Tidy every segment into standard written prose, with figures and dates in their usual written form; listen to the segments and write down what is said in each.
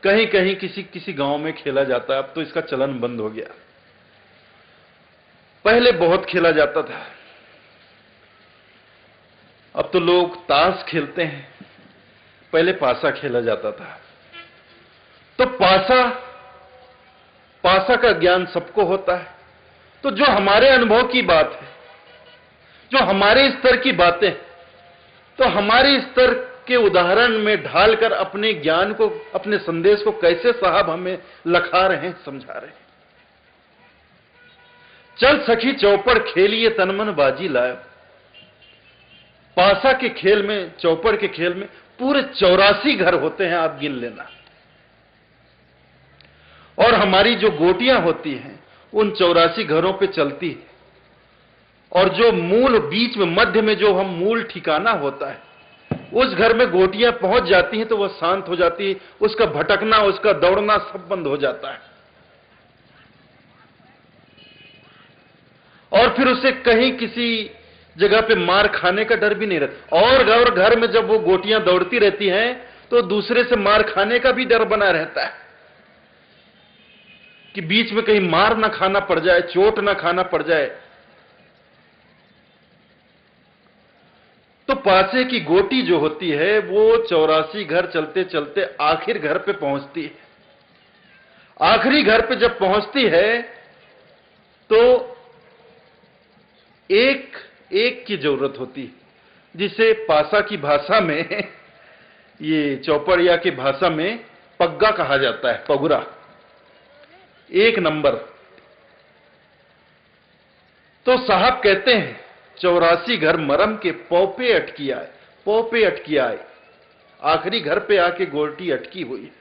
कहीं कहीं किसी किसी गांव में खेला जाता है, अब तो इसका चलन बंद हो गया। पहले बहुत खेला जाता था। अब तो लोग ताश खेलते हैं, पहले पासा खेला जाता था। तो पासा का ज्ञान सबको होता है। तो जो हमारे अनुभव की बात है, जो हमारे स्तर की बातें, तो हमारे स्तर के उदाहरण में ढालकर अपने ज्ञान को, अपने संदेश को कैसे साहब हमें लखा रहे हैं, समझा रहे हैं। चल सखी चौपड़ खेलिए तन मन बाजी लायो। पासा के खेल में, चौपड़ के खेल में पूरे 84 घर होते हैं, आप गिन लेना। और हमारी जो गोटियां होती हैं उन 84 घरों पे चलती है। और जो मूल बीच में, मध्य में जो हम मूल ठिकाना होता है, उस घर में गोटियां पहुंच जाती हैं तो वह शांत हो जाती है, उसका भटकना, उसका दौड़ना सब बंद हो जाता है। और फिर उसे कहीं किसी जगह पे मार खाने का डर भी नहीं रहता। और घर में जब वो गोटियां दौड़ती रहती हैं तो दूसरे से मार खाने का भी डर बना रहता है कि बीच में कहीं मार ना खाना पड़ जाए, चोट ना खाना पड़ जाए। तो पासे की गोटी जो होती है वो 84 घर चलते चलते आखिर घर पे पहुंचती है। आखिरी घर पे जब पहुंचती है तो एक की जरूरत होती है, जिसे पासा की भाषा में, ये चौपड़िया की भाषा में पग्गा कहा जाता है, पगुरा, 1 नंबर। तो साहब कहते हैं 84 घर मरम के पौपे अटकी आए, पौपे अटकी आए। आखिरी घर पे आके गोटी अटकी हुई है।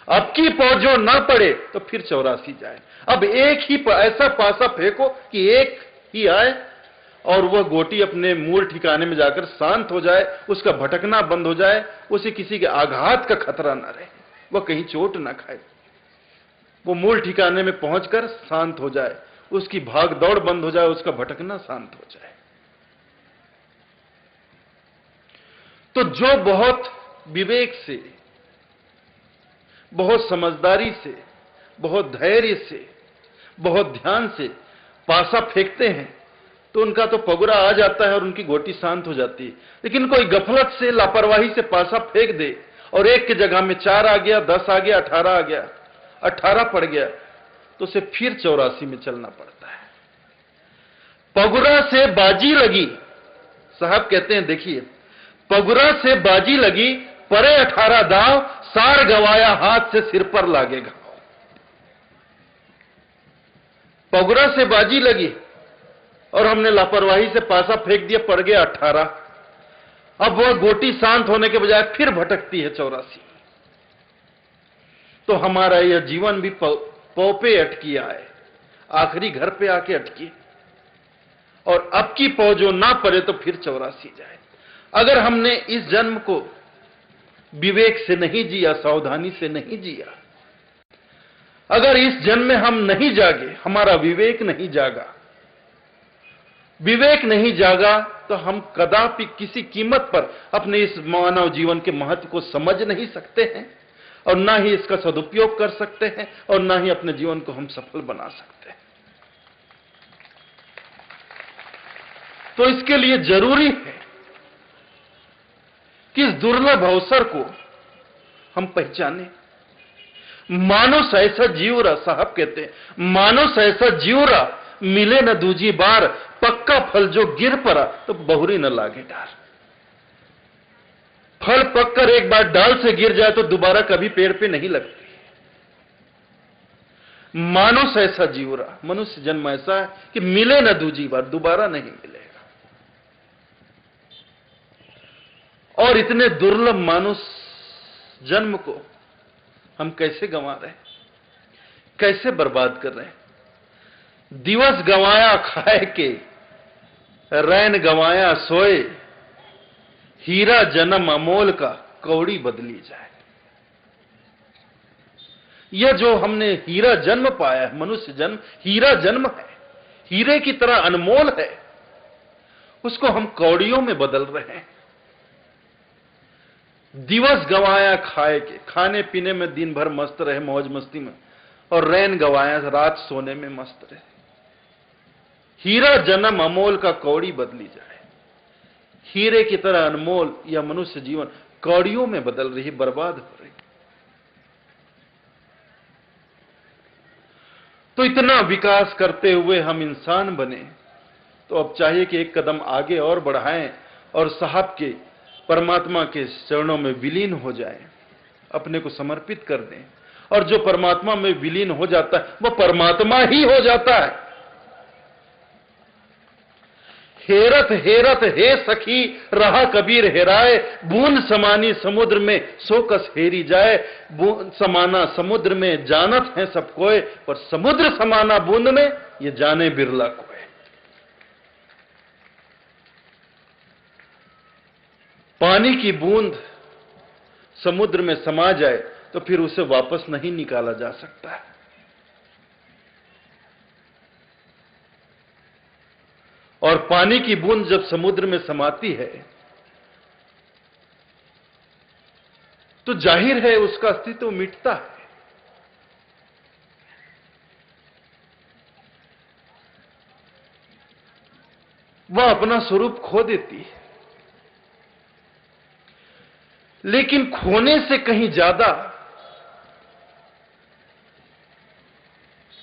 अब की पौ जो ना पड़े तो फिर 84 जाए। अब एक ही ऐसा पासा फेंको कि एक ही आए और वह गोटी अपने मूल ठिकाने में जाकर शांत हो जाए, उसका भटकना बंद हो जाए, उसे किसी के आघात का खतरा ना रहे, वह कहीं चोट ना खाए, वो मूल ठिकाने में पहुंचकर शांत हो जाए, उसकी भाग दौड़ बंद हो जाए, उसका भटकना शांत हो जाए। तो जो बहुत विवेक से, बहुत समझदारी से, बहुत धैर्य से, बहुत ध्यान से पासा फेंकते हैं तो उनका तो पगुरा आ जाता है और उनकी गोटी शांत हो जाती है। लेकिन कोई गफलत से, लापरवाही से पासा फेंक दे और एक की जगह में 4 आ गया, 10 आ गया, 18 आ गया, 18 पड़ गया, तो उसे फिर 84 में चलना पड़ता है। पगुरा से बाजी लगी, साहब कहते हैं, देखिए, पगुरा से बाजी लगी, परे 18 दाव, सार गवाया हाथ से सिर पर लागेगा। पगुरा से बाजी लगी और हमने लापरवाही से पासा फेंक दिया, पड़ गया 18। अब वह गोटी शांत होने के बजाय फिर भटकती है 84। तो हमारा यह जीवन भी पौ पे अटकी आए, आखिरी घर पे आके अटकी, और अब की पौ जो ना पड़े तो फिर 84 जाए। अगर हमने इस जन्म को विवेक से नहीं जिया, सावधानी से नहीं जिया, अगर इस जन्म में हम नहीं जागे, हमारा विवेक नहीं जागा, विवेक नहीं जागा, तो हम कदापि किसी कीमत पर अपने इस मानव जीवन के महत्व को समझ नहीं सकते हैं और ना ही इसका सदुपयोग कर सकते हैं और ना ही अपने जीवन को हम सफल बना सकते हैं। तो इसके लिए जरूरी है कि इस दुर्लभ अवसर को हम पहचाने। मानुष ऐसा जीवरा, साहब कहते हैं, मानुष ऐसा जीवरा मिले न दूजी बार, पक्का फल जो गिर पड़ा तो बहुरी न लागे डार। फल पककर एक बार डाल से गिर जाए तो दोबारा कभी पेड़ पे नहीं लगती। मानुष ऐसा जीवरा, मनुष्य जन्म ऐसा है कि मिले न दूजी बार, दोबारा नहीं मिलेगा। और इतने दुर्लभ मानुष जन्म को हम कैसे गंवा रहे हैं, कैसे बर्बाद कर रहे हैं। दिवस गंवाया खाए के, रैन गंवाया सोए, हीरा जन्म अमोल का कौड़ी बदली जाए। यह जो हमने हीरा जन्म पाया है, मनुष्य जन्म हीरा जन्म है, हीरे की तरह अनमोल है, उसको हम कौड़ियों में बदल रहे हैं। दिवस गंवाया खाए के, खाने पीने में दिन भर मस्त रहे, मौज मस्ती में, और रैन गंवाया रात सोने में मस्त रहे। हीरा जन्म अमोल का कौड़ी बदली जाए। हीरे की तरह अनमोल यह मनुष्य जीवन कौड़ियों में बदल रही, बर्बाद हो रही। तो इतना विकास करते हुए हम इंसान बने, तो अब चाहिए कि एक कदम आगे और बढ़ाएं और साहब के परमात्मा के चरणों में विलीन हो जाएं, अपने को समर्पित कर दें। और जो परमात्मा में विलीन हो जाता है वह परमात्मा ही हो जाता है। हेरत हेरत हे सखी रहा कबीर हेराए, बूंद समानी समुद्र में सो कस हेरी जाए। बूंद समाना समुद्र में जानत है सब कोय, पर समुद्र समाना बूंद में ये जाने बिरला कोय। पानी की बूंद समुद्र में समा जाए तो फिर उसे वापस नहीं निकाला जा सकता। और पानी की बूंद जब समुद्र में समाती है तो जाहिर है उसका अस्तित्व मिटता है। वह अपना स्वरूप खो देती है। लेकिन खोने से कहीं ज्यादा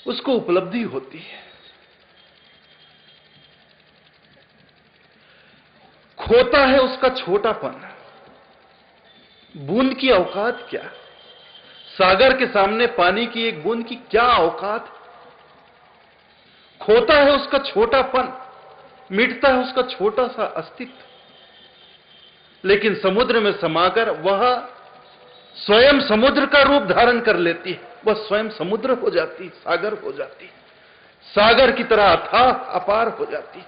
उसको उपलब्धि होती है। खोता है उसका छोटापन। बूंद की औकात क्या? सागर के सामने पानी की एक बूंद की क्या औकात? खोता है उसका छोटापन, मिटता है उसका छोटा सा अस्तित्व। लेकिन समुद्र में समाकर वह स्वयं समुद्र का रूप धारण कर लेती है। वह स्वयं समुद्र हो जाती, सागर हो जाती, सागर की तरह अथाह अपार हो जाती।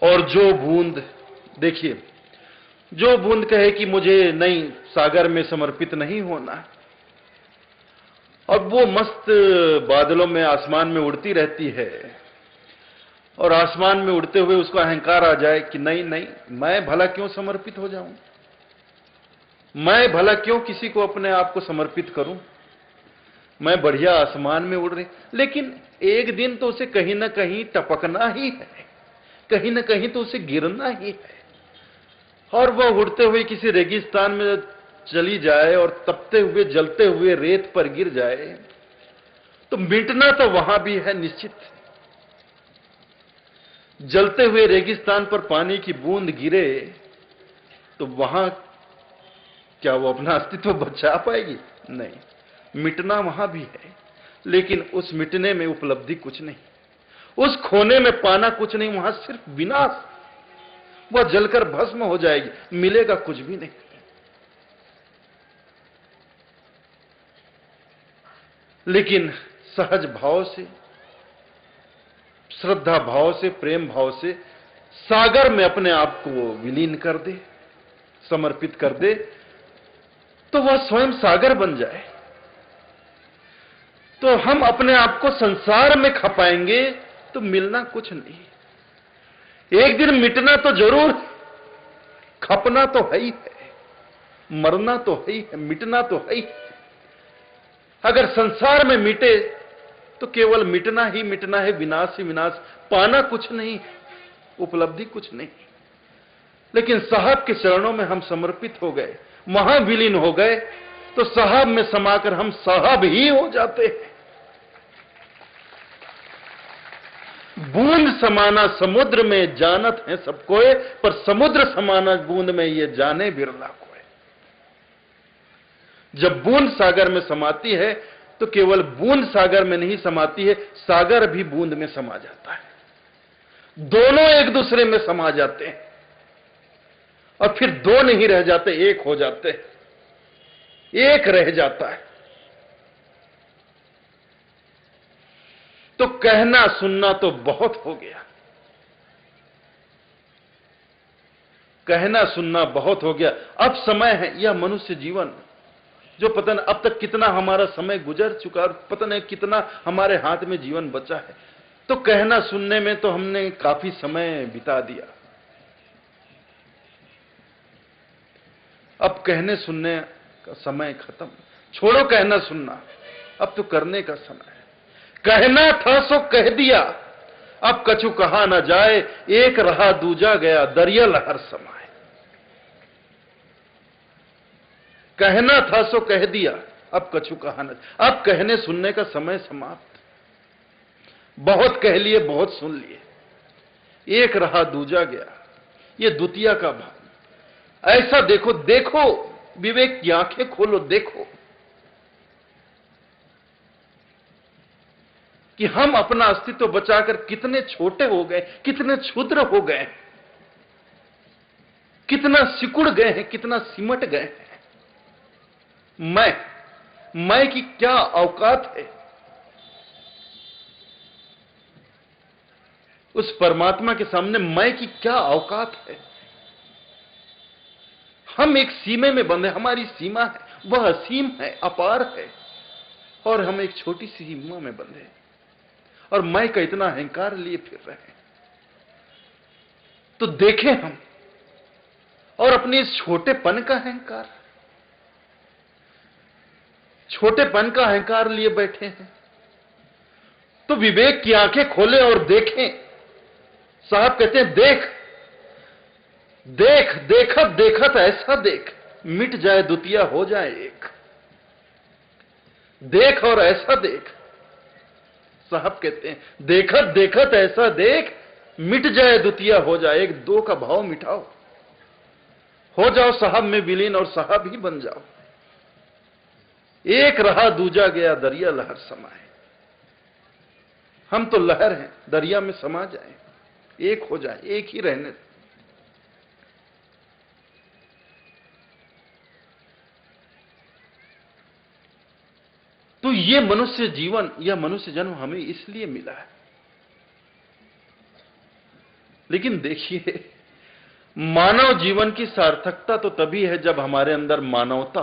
और जो बूंद, देखिए, जो बूंद कहे कि मुझे नहीं, सागर में समर्पित नहीं होना, अब वो मस्त बादलों में आसमान में उड़ती रहती है और आसमान में उड़ते हुए उसको अहंकार आ जाए कि नहीं नहीं, मैं भला क्यों समर्पित हो जाऊं, मैं भला क्यों किसी को अपने आप को समर्पित करूं, मैं बढ़िया आसमान में उड़ रही। लेकिन एक दिन तो उसे कहीं ना कहीं टपकना ही है, कहीं ना कहीं तो उसे गिरना ही है। और वह उड़ते हुए किसी रेगिस्तान में चली जाए और तपते हुए जलते हुए रेत पर गिर जाए तो मिटना तो वहां भी है निश्चित। जलते हुए रेगिस्तान पर पानी की बूंद गिरे तो वहां क्या वो अपना अस्तित्व बचा पाएगी? नहीं, मिटना वहां भी है, लेकिन उस मिटने में उपलब्धि कुछ नहीं, उस खोने में पाना कुछ नहीं, वहां सिर्फ विनाश। वह जलकर भस्म हो जाएगी, मिलेगा कुछ भी नहीं। लेकिन सहज भाव से, श्रद्धा भाव से, प्रेम भाव से सागर में अपने आप को विलीन कर दे, समर्पित कर दे, तो वह स्वयं सागर बन जाए। तो हम अपने आप को संसार में खपाएंगे तो मिलना कुछ नहीं। एक दिन मिटना तो जरूर, खपना तो है ही है, मरना तो है ही है, मिटना तो है ही। अगर संसार में मिटे तो केवल मिटना ही मिटना है, विनाश ही विनाश, पाना कुछ नहीं, उपलब्धि कुछ नहीं। लेकिन साहब के चरणों में हम समर्पित हो गए, वहां विलीन हो गए, तो साहब में समाकर हम साहब ही हो जाते हैं। बूंद समाना समुद्र में जानत है सब कोय, पर समुद्र समाना बूंद में ये जाने बिरला कोय। जब बूंद सागर में समाती है तो केवल बूंद सागर में नहीं समाती है, सागर भी बूंद में समा जाता है। दोनों एक दूसरे में समा जाते हैं और फिर दो नहीं रह जाते, एक हो जाते हैं, एक रह जाता है। तो कहना सुनना तो बहुत हो गया, कहना सुनना बहुत हो गया। अब समय है, यह मनुष्य जीवन जो पता नहीं अब तक कितना हमारा समय गुजर चुका और पता नहीं कितना हमारे हाथ में जीवन बचा है। तो कहना सुनने में तो हमने काफी समय बिता दिया। अब कहने सुनने का समय खत्म। छोड़ो कहना सुनना, अब तो करने का समय है। कहना था सो कह दिया, अब कछु कहा न जाए, एक रहा दूजा गया, दरिया लहर समाए। कहना था सो कह दिया, अब कछु कहा न, अब कहने सुनने का समय समाप्त। बहुत कह लिए, बहुत सुन लिए, एक रहा दूजा गया, ये द्वितीय का भाव। ऐसा देखो, देखो विवेक की आंखें खोलो, देखो कि हम अपना अस्तित्व बचाकर कितने छोटे हो गए, कितने क्षुद्र हो गए, कितना सिकुड़ गए हैं, कितना सिमट गए हैं। मैं की क्या औकात है उस परमात्मा के सामने? मैं की क्या औकात है? हम एक सीमे में बंधे, हमारी सीमा है, वह असीम है, अपार है, और हम एक छोटी सी सीमा में बंधे और मैं का इतना अहंकार लिए फिर रहे हैं। तो देखें हम और अपने इस छोटेपन का अहंकार, छोटेपन का अहंकार लिए बैठे हैं। तो विवेक की आंखें खोले और देखें। साहब कहते हैं देख देख, देखत देखत ऐसा देख, मिट जाए द्वितीय हो जाए एक। देख और ऐसा देख। साहब कहते हैं देखत देखत ऐसा देख, मिट जाए द्वितीय हो जाए एक। दो का भाव मिटाओ, हो जाओ साहब में विलीन और साहब ही बन जाओ। एक रहा दूजा गया, दरिया लहर समाए। हम तो लहर हैं, दरिया में समा जाए, एक हो जाए, एक ही रहने। तो ये मनुष्य जीवन, यह मनुष्य जन्म हमें इसलिए मिला है। लेकिन देखिए, मानव जीवन की सार्थकता तो तभी है जब हमारे अंदर मानवता।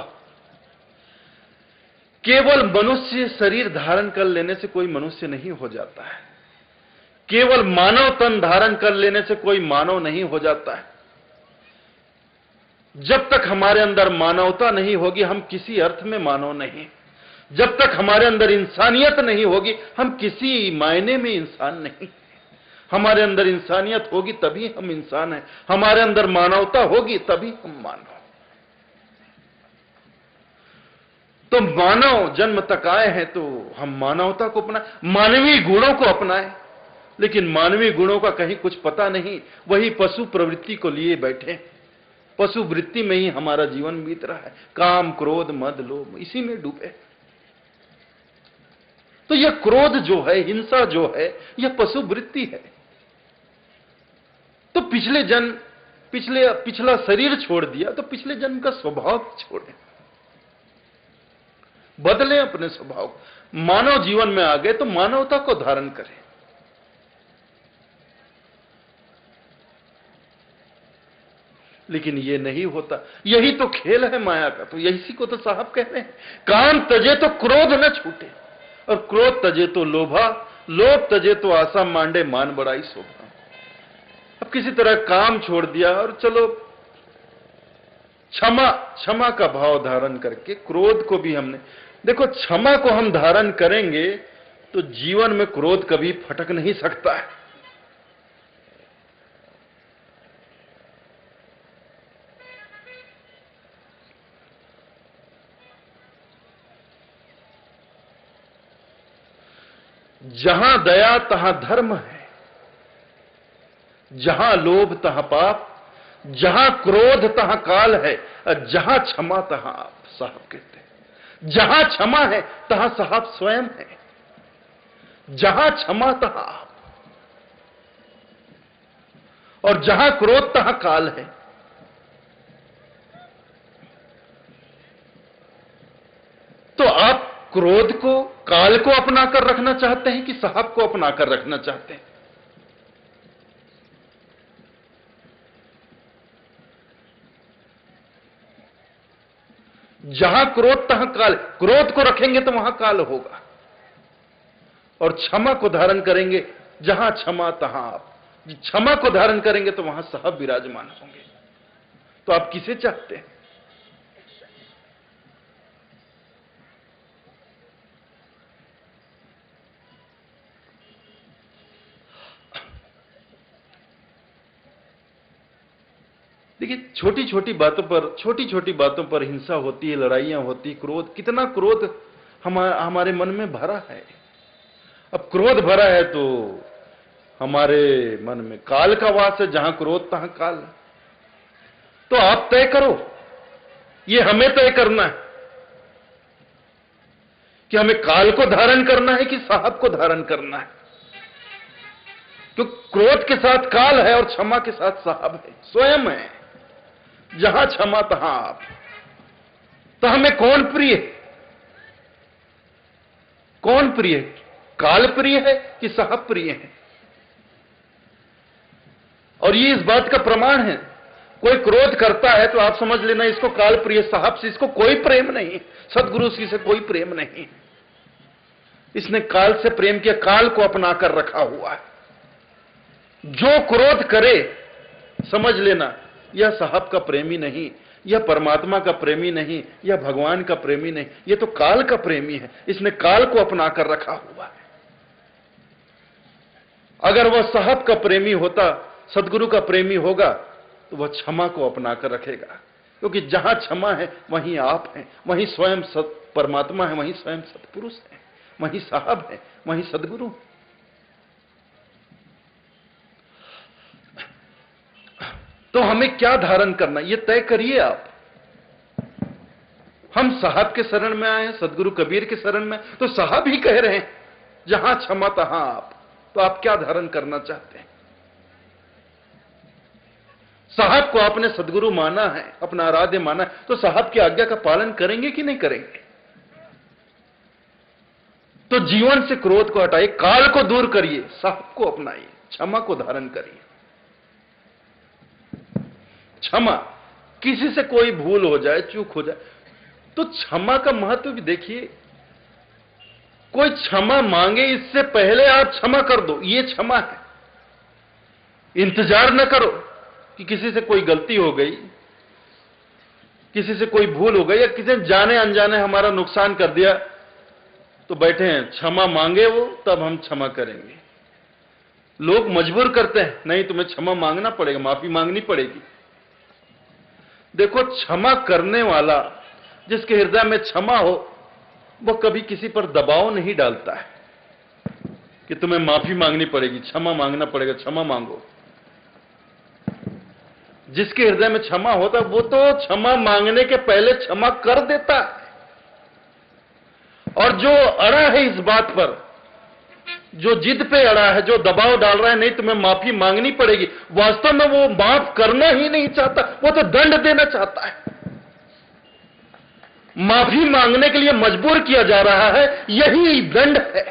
केवल मनुष्य शरीर धारण कर लेने से कोई मनुष्य नहीं हो जाता है। केवल मानव तन धारण कर लेने से कोई मानव नहीं हो जाता है। जब तक हमारे अंदर मानवता नहीं होगी, हम किसी अर्थ में मानव नहीं। जब तक हमारे अंदर इंसानियत नहीं होगी, हम किसी मायने में इंसान नहीं। हमारे अंदर इंसानियत होगी तभी हम इंसान हैं। हमारे अंदर मानवता होगी तभी हम मानव। तो मानव जन्म तक आए हैं तो हम मानवता को अपनाएं, मानवीय गुणों को अपनाएं। लेकिन मानवीय गुणों का कहीं कुछ पता नहीं, वही पशु प्रवृत्ति को लिए बैठे। पशु वृत्ति में ही हमारा जीवन बीत रहा है। काम, क्रोध, मद, लोभ, इसी में डूबे। तो यह क्रोध जो है, हिंसा जो है, यह पशु वृत्ति है। तो पिछला शरीर छोड़ दिया तो पिछले जन्म का स्वभाव छोड़े, बदलें अपने स्वभाव। मानव जीवन में आ गए तो मानवता को धारण करें। लेकिन ये नहीं होता। यही तो खेल है माया का। तो यही को तो साहब कह रहे हैं, काम तजे तो क्रोध न छूटे, और क्रोध तजे तो लोभा, लोभ तजे तो आशा मांडे, मान बड़ाई शोभा। अब किसी तरह काम छोड़ दिया और चलो क्षमा का भाव धारण करके क्रोध को भी हमने, देखो क्षमा को हम धारण करेंगे तो जीवन में क्रोध कभी फटक नहीं सकता है। जहां दया तहां धर्म है, जहां लोभ तहां पाप, जहां क्रोध तहां काल है, और जहां क्षमा तहां आप। साहब कहते हैं जहां क्षमा है तहां साहब स्वयं है। जहां क्षमा तहां आप, और जहां क्रोध तहां काल है। तो आप क्रोध को, काल को अपनाकर रखना चाहते हैं कि साहब को अपनाकर रखना चाहते हैं? जहां क्रोध तहां काल, क्रोध को रखेंगे तो वहां काल होगा, और क्षमा को धारण करेंगे, जहां क्षमा तहां आप, क्षमा को धारण करेंगे तो वहां साहब विराजमान होंगे। तो आप किसे चाहते हैं? देखिए, छोटी छोटी बातों पर हिंसा होती है, लड़ाइयां होती, क्रोध, कितना क्रोध हमारे मन में भरा है। अब क्रोध भरा है तो हमारे मन में काल का वास है, जहां क्रोध तहां काल। तो आप तय करो, ये हमें तय करना है कि हमें काल को धारण करना है कि साहब को धारण करना है। तो क्रोध के साथ काल है और क्षमा के साथ साहब है, स्वयं है। जहां क्षमा तहां आप। तो हमें कौन प्रिय है? कौन प्रिय है? काल प्रिय है कि साहब प्रिय है? और ये इस बात का प्रमाण है, कोई क्रोध करता है तो आप समझ लेना इसको काल प्रिय, साहब से इसको कोई प्रेम नहीं, सदगुरु से कोई प्रेम नहीं। इसने काल से प्रेम किया, काल को अपनाकर रखा हुआ है। जो क्रोध करे समझ लेना यह साहब का प्रेमी नहीं, यह परमात्मा का प्रेमी नहीं, यह भगवान का प्रेमी नहीं, यह तो काल का प्रेमी है। इसने काल को अपनाकर रखा हुआ है। अगर वह साहब का प्रेमी होता, सदगुरु का प्रेमी होगा, तो वह क्षमा को अपनाकर रखेगा, क्योंकि जहां क्षमा है वहीं आप हैं, वहीं स्वयं परमात्मा है, वहीं स्वयं सत्पुरुष है, वहीं साहब है, वहीं सदगुरु। तो हमें क्या धारण करना, यह तय करिए आप। हम साहब के शरण में आए हैं, सदगुरु कबीर के शरण में, तो साहब ही कह रहे हैं जहां क्षमा तहां आप। तो आप क्या धारण करना चाहते हैं? साहब को आपने सदगुरु माना है, अपना आराध्य माना है, तो साहब की आज्ञा का पालन करेंगे कि नहीं करेंगे? तो जीवन से क्रोध को हटाइए, काल को दूर करिए, साहब को अपनाइए, क्षमा को धारण करिए। क्षमा, किसी से कोई भूल हो जाए, चूक हो जाए, तो क्षमा का महत्व भी देखिए। कोई क्षमा मांगे इससे पहले आप क्षमा कर दो, ये क्षमा है। इंतजार न करो कि किसी से कोई गलती हो गई, किसी से कोई भूल हो गई, या किसी ने जाने अनजाने हमारा नुकसान कर दिया तो बैठे हैं क्षमा मांगे वो, तब हम क्षमा करेंगे। लोग मजबूर करते हैं, नहीं तुम्हें क्षमा मांगना पड़ेगा, माफी मांगनी पड़ेगी। देखो, क्षमा करने वाला, जिसके हृदय में क्षमा हो, वो कभी किसी पर दबाव नहीं डालता है कि तुम्हें माफी मांगनी पड़ेगी, क्षमा मांगना पड़ेगा, क्षमा मांगो। जिसके हृदय में क्षमा होता है वो तो क्षमा मांगने के पहले क्षमा कर देता है। और जो अड़ा है इस बात पर, जो जिद पे अड़ा है, जो दबाव डाल रहा है नहीं तुम्हें माफी मांगनी पड़ेगी, वास्तव में वो माफ करना ही नहीं चाहता, वो तो दंड देना चाहता है। माफी मांगने के लिए मजबूर किया जा रहा है, यही दंड है।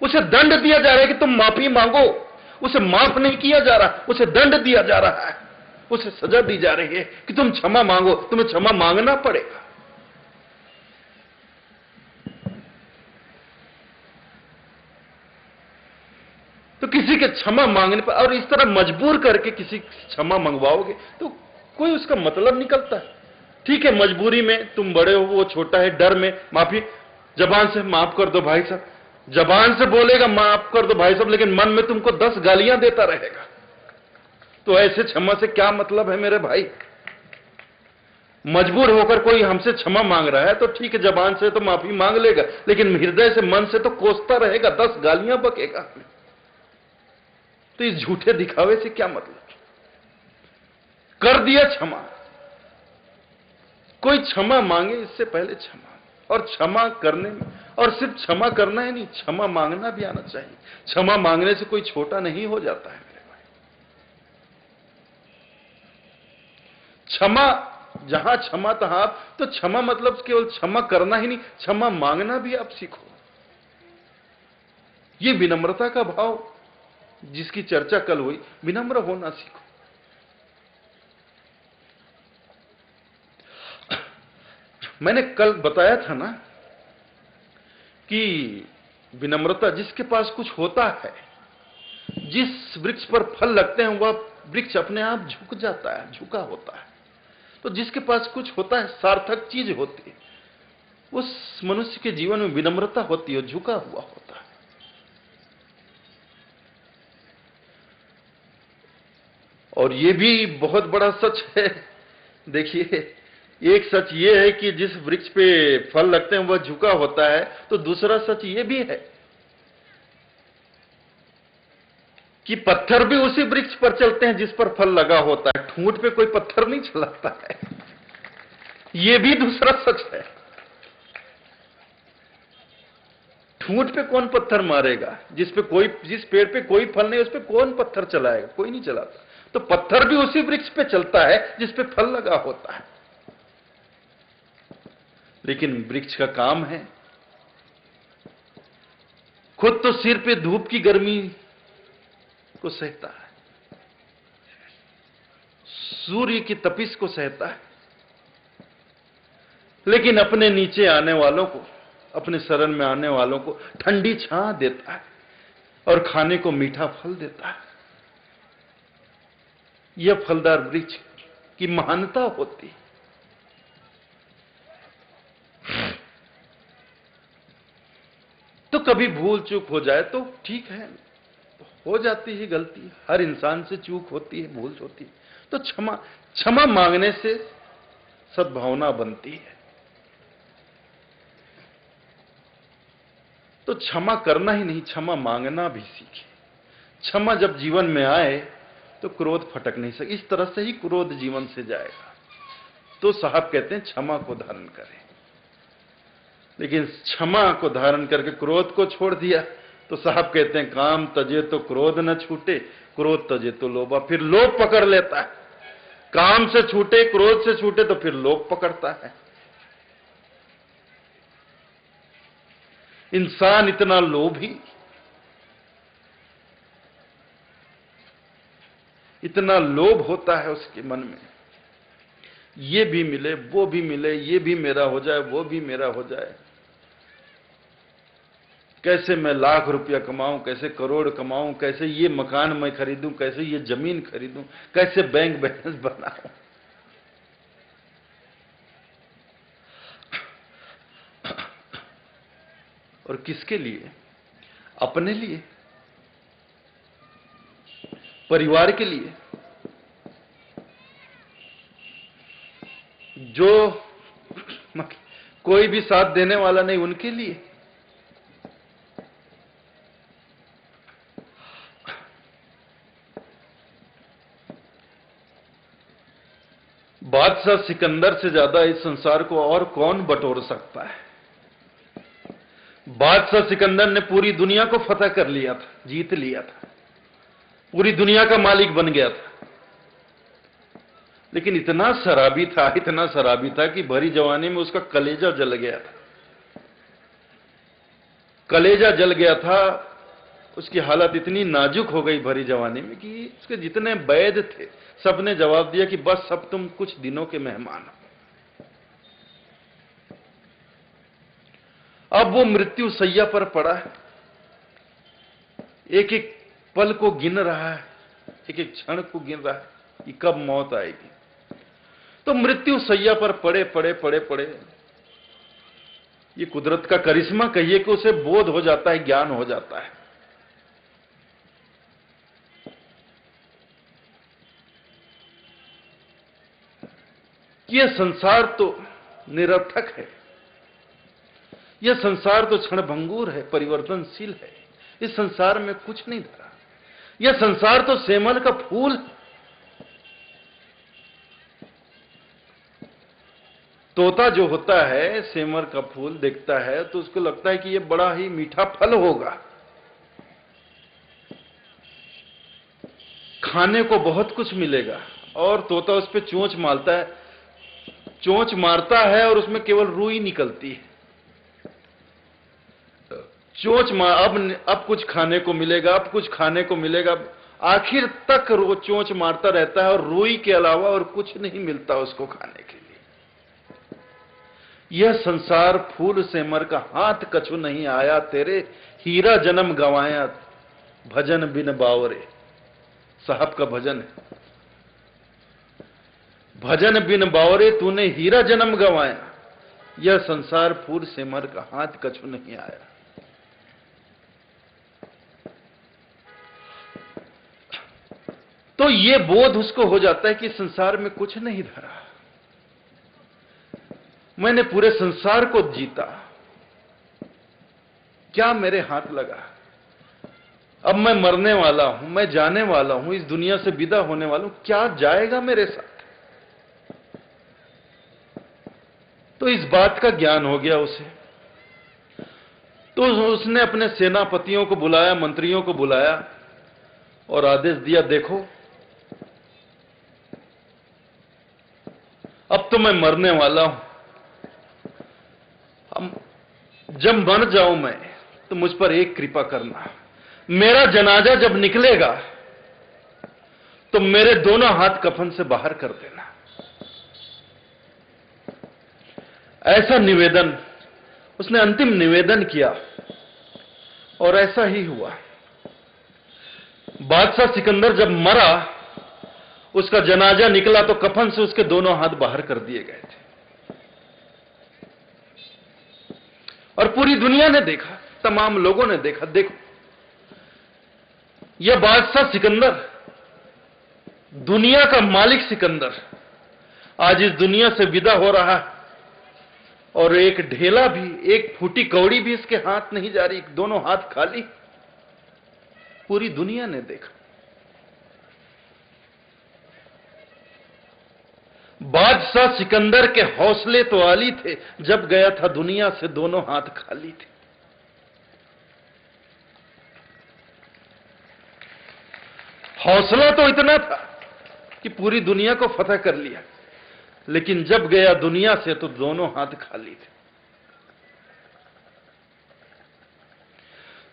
उसे दंड दिया जा रहा है कि तुम माफी मांगो। उसे माफ नहीं किया जा रहा, उसे दंड दिया जा रहा है, उसे सजा दी जा रही है कि तुम क्षमा मांगो, तुम्हें क्षमा मांगना पड़ेगा। तो किसी के क्षमा मांगने पर, और इस तरह मजबूर करके किसी क्षमा मंगवाओगे तो कोई उसका मतलब निकलता है। ठीक है, मजबूरी में, तुम बड़े हो वो छोटा है, डर में माफी, जबान से माफ कर दो भाई साहब, जबान से बोलेगा माफ कर दो भाई साहब, लेकिन मन में तुमको 10 गालियां देता रहेगा। तो ऐसे क्षमा से क्या मतलब है मेरे भाई? मजबूर होकर कोई हमसे क्षमा मांग रहा है तो ठीक है, जबान से तो माफी मांग लेगा, लेकिन हृदय से, मन से तो कोसता रहेगा, 10 गालियां बकेगा। तो इस झूठे दिखावे से क्या मतलब? कर दिया क्षमा। कोई क्षमा मांगे इससे पहले क्षमा, और क्षमा करने में, और सिर्फ क्षमा करना ही नहीं, क्षमा मांगना भी आना चाहिए। क्षमा मांगने से कोई छोटा नहीं हो जाता है मेरे भाई। क्षमा, जहां क्षमा तहां आप, तो क्षमा मतलब केवल क्षमा करना ही नहीं, क्षमा मांगना भी आप सीखो। ये विनम्रता का भाव जिसकी चर्चा कल हुई, विनम्र होना सीखो। मैंने कल बताया था ना कि विनम्रता, जिसके पास कुछ होता है, जिस वृक्ष पर फल लगते हैं वह वृक्ष अपने आप झुक जाता है, झुका होता है। तो जिसके पास कुछ होता है, सार्थक चीज होती है, उस मनुष्य के जीवन में विनम्रता होती है, झुका हुआ होता है। और यह भी बहुत बड़ा सच है। देखिए, एक सच यह है कि जिस वृक्ष पे फल लगते हैं वह झुका होता है, तो दूसरा सच यह भी है कि पत्थर भी उसी वृक्ष पर चलते हैं जिस पर फल लगा होता है। ठूंठ पे कोई पत्थर नहीं चलाता है। यह भी दूसरा सच है। ठूंठ पे कौन पत्थर मारेगा? जिस पेड़ पे कोई फल नहीं, उस पे कौन पत्थर चलाएगा? कोई नहीं चलाता। तो पत्थर भी उसी वृक्ष पे चलता है जिस पे फल लगा होता है। लेकिन वृक्ष का काम है, खुद तो सिर पे धूप की गर्मी को सहता है, सूर्य की तपिश को सहता है, लेकिन अपने नीचे आने वालों को, अपने शरण में आने वालों को ठंडी छां देता है और खाने को मीठा फल देता है। यह फलदार वृक्ष की महानता होती है। तो कभी भूल चूक हो जाए तो ठीक है, हो जाती है गलती, हर इंसान से चूक होती है, भूल होती है, तो क्षमा मांगने से सद्भावना बनती है। तो क्षमा करना ही नहीं, क्षमा मांगना भी सीखे। क्षमा जब जीवन में आए तो क्रोध फटक नहीं सके। इस तरह से ही क्रोध जीवन से जाएगा। तो साहब कहते हैं क्षमा को धारण करें। लेकिन क्षमा को धारण करके क्रोध को छोड़ दिया तो साहब कहते हैं काम तजे तो क्रोध न छूटे, क्रोध तजे तो लोभा। फिर लोभ पकड़ लेता है। काम से छूटे, क्रोध से छूटे तो फिर लोभ पकड़ता है। इंसान इतना लोभी, इतना लोभ होता है उसके मन में, ये भी मिले, वो भी मिले, ये भी मेरा हो जाए, वो भी मेरा हो जाए। कैसे मैं लाख रुपया कमाऊं, कैसे करोड़ कमाऊं, कैसे ये मकान मैं खरीदूं, कैसे ये जमीन खरीदूं, कैसे बैंक बैलेंस बनाऊं। और किसके लिए? अपने लिए, परिवार के लिए, जो कोई भी साथ देने वाला नहीं उनके लिए। बादशाह सिकंदर से ज्यादा इस संसार को और कौन बटोर सकता है? बादशाह सिकंदर ने पूरी दुनिया को फतह कर लिया था, जीत लिया था, पूरी दुनिया का मालिक बन गया था। लेकिन इतना शराबी था, इतना शराबी था कि भरी जवानी में उसका कलेजा जल गया था। कलेजा जल गया था, उसकी हालत इतनी नाजुक हो गई भरी जवानी में कि उसके जितने वैद्य थे सबने जवाब दिया कि बस अब तुम कुछ दिनों के मेहमान हो। अब वो मृत्यु सैया पर पड़ा है, एक एक पल को गिन रहा है, एक एक क्षण को गिन रहा है कि कब मौत आएगी। तो मृत्यु सैया पर पड़े पड़े पड़े पड़े ये कुदरत का करिश्मा कहिए कि उसे बोध हो जाता है, ज्ञान हो जाता है। यह संसार तो निरर्थक है, यह संसार तो क्षणभंगुर है, परिवर्तनशील है। इस संसार में कुछ नहीं धरा। यह संसार तो सेमल का फूल है। तोता जो होता है सेमर का फूल देखता है तो उसको लगता है कि यह बड़ा ही मीठा फल होगा, खाने को बहुत कुछ मिलेगा, और तोता उस पर चोंच मारता है, चोंच मारता है और उसमें केवल रूई निकलती है। चोंच मार, अब कुछ खाने को मिलेगा, अब कुछ खाने को मिलेगा, आखिर तक वो चोंच मारता रहता है और रूई के अलावा और कुछ नहीं मिलता उसको खाने के लिए। यह संसार फूल से मर का हाथ कछु नहीं आया तेरे, हीरा जन्म गंवाया भजन बिन बावरे। साहब का भजन है, भजन बिन बावरे तूने हीरा जन्म गंवाया, यह संसार फूल से मर का हाथ कछु नहीं आया। तो ये बोध उसको हो जाता है कि संसार में कुछ नहीं धरा, मैंने पूरे संसार को जीता, क्या मेरे हाथ लगा, अब मैं मरने वाला हूं, मैं जाने वाला हूं, इस दुनिया से विदा होने वाला हूं, क्या जाएगा मेरे साथ। तो इस बात का ज्ञान हो गया उसे। तो उसने अपने सेनापतियों को बुलाया, मंत्रियों को बुलाया और आदेश दिया, देखो अब तो मैं मरने वाला हूं, जब मर जाऊं मैं तो मुझ पर एक कृपा करना, मेरा जनाजा जब निकलेगा तो मेरे दोनों हाथ कफन से बाहर कर देना। ऐसा निवेदन, उसने अंतिम निवेदन किया और ऐसा ही हुआ। बादशाह सिकंदर जब मरा, उसका जनाजा निकला तो कफन से उसके दोनों हाथ बाहर कर दिए गए थे और पूरी दुनिया ने देखा, तमाम लोगों ने देखा, देखो यह बादशाह सिकंदर, दुनिया का मालिक सिकंदर आज इस दुनिया से विदा हो रहा है और एक ढेला भी, एक फूटी कौड़ी भी इसके हाथ नहीं जा रही, दोनों हाथ खाली। पूरी दुनिया ने देखा। बादशाह सिकंदर के हौसले तो आली थे, जब गया था दुनिया से दोनों हाथ खाली थे। हौसला तो इतना था कि पूरी दुनिया को फतह कर लिया, लेकिन जब गया दुनिया से तो दोनों हाथ खाली थे।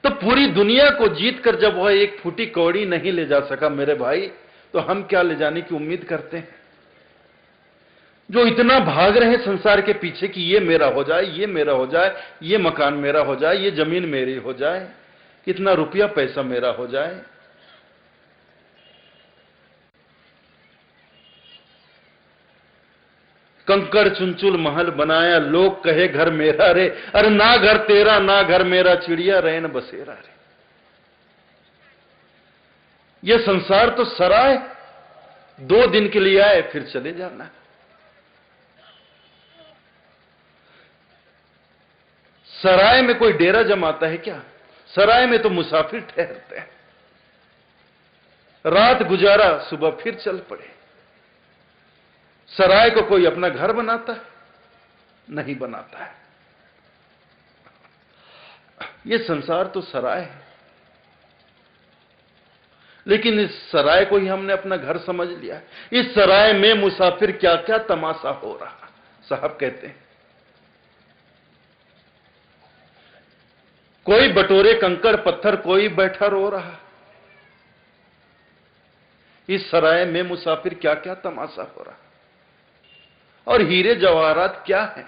तो पूरी दुनिया को जीतकर जब वह एक फूटी कौड़ी नहीं ले जा सका मेरे भाई, तो हम क्या ले जाने की उम्मीद करते हैं? जो इतना भाग रहे हैं संसार के पीछे कि ये मेरा हो जाए, ये मेरा हो जाए, ये मकान मेरा हो जाए, ये जमीन मेरी हो जाए, कितना रुपया पैसा मेरा हो जाए। कंकड़ चुनचुल महल बनाया, लोग कहे घर मेरा रे, अरे ना घर तेरा ना घर मेरा, चिड़िया रैन बसेरा रे। ये संसार तो सराय, 2 दिन के लिए आए फिर चले जाना। सराय में कोई डेरा जमाता है क्या? सराय में तो मुसाफिर ठहरते हैं, रात गुजारा सुबह फिर चल पड़े। सराय को कोई अपना घर बनाता है? नहीं बनाता है। ये संसार तो सराय है, लेकिन इस सराय को ही हमने अपना घर समझ लिया। इस सराय में मुसाफिर क्या क्या तमाशा हो रहा। साहब कहते हैं, कोई बटोरे कंकड़ पत्थर, कोई बैठा रो रहा। इस सराय में मुसाफिर क्या क्या तमाशा हो रहा। और हीरे जवाहरात क्या है,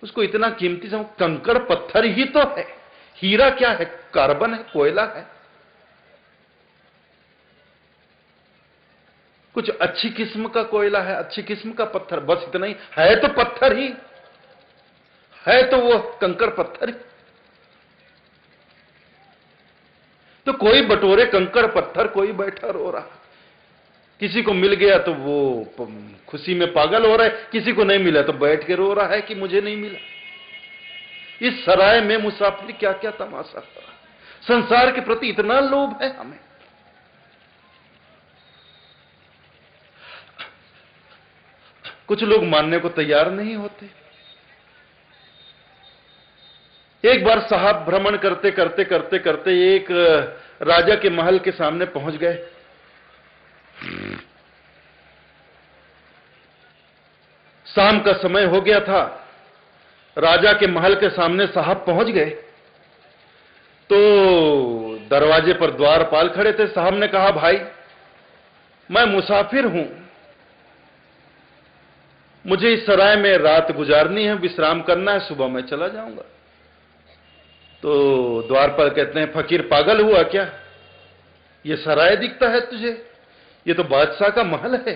उसको इतना कीमती समझ, कंकड़ पत्थर ही तो है। हीरा क्या है? कार्बन है, कोयला है, कुछ अच्छी किस्म का कोयला है, अच्छी किस्म का पत्थर, बस इतना ही है। तो पत्थर ही है, तो वो कंकड़ पत्थर ही। तो कोई बटोरे कंकड़ पत्थर, कोई बैठा रो रहा। किसी को मिल गया तो वो खुशी में पागल हो रहा है, किसी को नहीं मिला तो बैठ के रो रहा है कि मुझे नहीं मिला। इस सराय में मुसाफिर क्या क्या तमाशा कर रहा। संसार के प्रति इतना लोभ है हमें। कुछ लोग मानने को तैयार नहीं होते। एक बार साहब भ्रमण करते करते करते करते एक राजा के महल के सामने पहुंच गए। शाम का समय हो गया था, राजा के महल के सामने साहब पहुंच गए। तो दरवाजे पर द्वारपाल खड़े थे। साहब ने कहा, भाई मैं मुसाफिर हूं, मुझे इस सराय में रात गुजारनी है, विश्राम करना है, सुबह मैं चला जाऊंगा। तो द्वारपाल कहते हैं, फकीर पागल हुआ क्या? ये सराय दिखता है तुझे? ये तो बादशाह का महल है।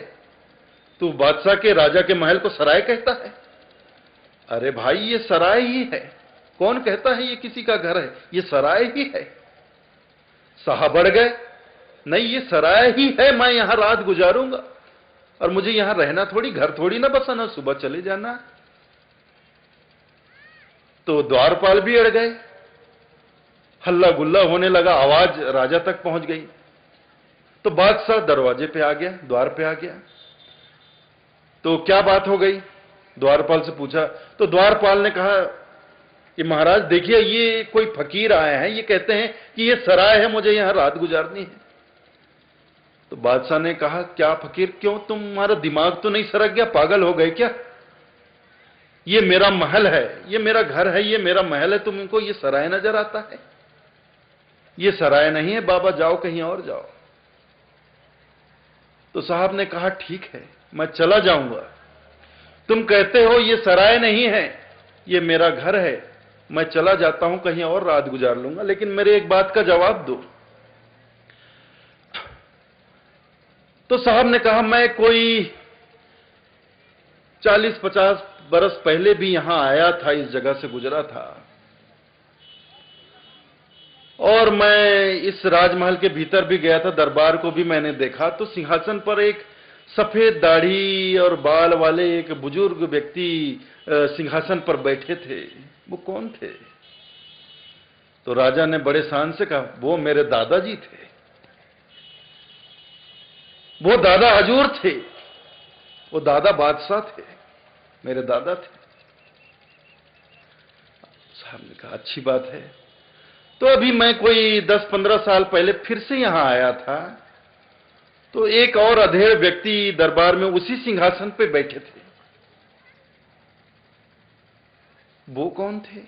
तू बादशाह के, राजा के महल को सराय कहता है? अरे भाई, ये सराय ही है। कौन कहता है ये किसी का घर है? ये सराय ही है। साहब बढ़ गए, नहीं ये सराय ही है, मैं यहां रात गुजारूंगा और मुझे यहां रहना थोड़ी, घर थोड़ी ना बसाना, सुबह चले जाना। तो द्वारपाल भी अड़ गए, हल्ला गुल्ला होने लगा, आवाज राजा तक पहुंच गई। तो बादशाह दरवाजे पे आ गया, द्वार पे आ गया। तो क्या बात हो गई? द्वारपाल से पूछा। तो द्वारपाल ने कहा कि महाराज देखिए, ये कोई फकीर आए हैं, ये कहते हैं कि ये सराय है, मुझे यहां रात गुजारनी है। तो बादशाह ने कहा, क्या फकीर, क्यों, तुम्हारा दिमाग तो नहीं सरक गया? पागल हो गए क्या? ये मेरा महल है, ये मेरा घर है, ये मेरा महल है, तुमको ये सराय नजर आता है? ये सराय नहीं है बाबा, जाओ कहीं और जाओ। तो साहब ने कहा, ठीक है, मैं चला जाऊंगा। तुम कहते हो ये सराय नहीं है, ये मेरा घर है, मैं चला जाता हूं, कहीं और रात गुजार लूंगा, लेकिन मेरे एक बात का जवाब दो। तो साहब ने कहा, मैं कोई 40-50 बरस पहले भी यहां आया था, इस जगह से गुजरा था, और मैं इस राजमहल के भीतर भी गया था, दरबार को भी मैंने देखा। तो सिंहासन पर एक सफेद दाढ़ी और बाल वाले एक बुजुर्ग व्यक्ति सिंहासन पर बैठे थे। वो कौन थे? तो राजा ने बड़े शान से कहा, वो मेरे दादाजी थे, वो दादा हजूर थे, वो दादा बादशाह थे, मेरे दादा थे। साहब ने कहा, अच्छी बात है। तो अभी मैं कोई 10-15 साल पहले फिर से यहां आया था, तो एक और अधेड़ व्यक्ति दरबार में उसी सिंहासन पे बैठे थे। वो कौन थे?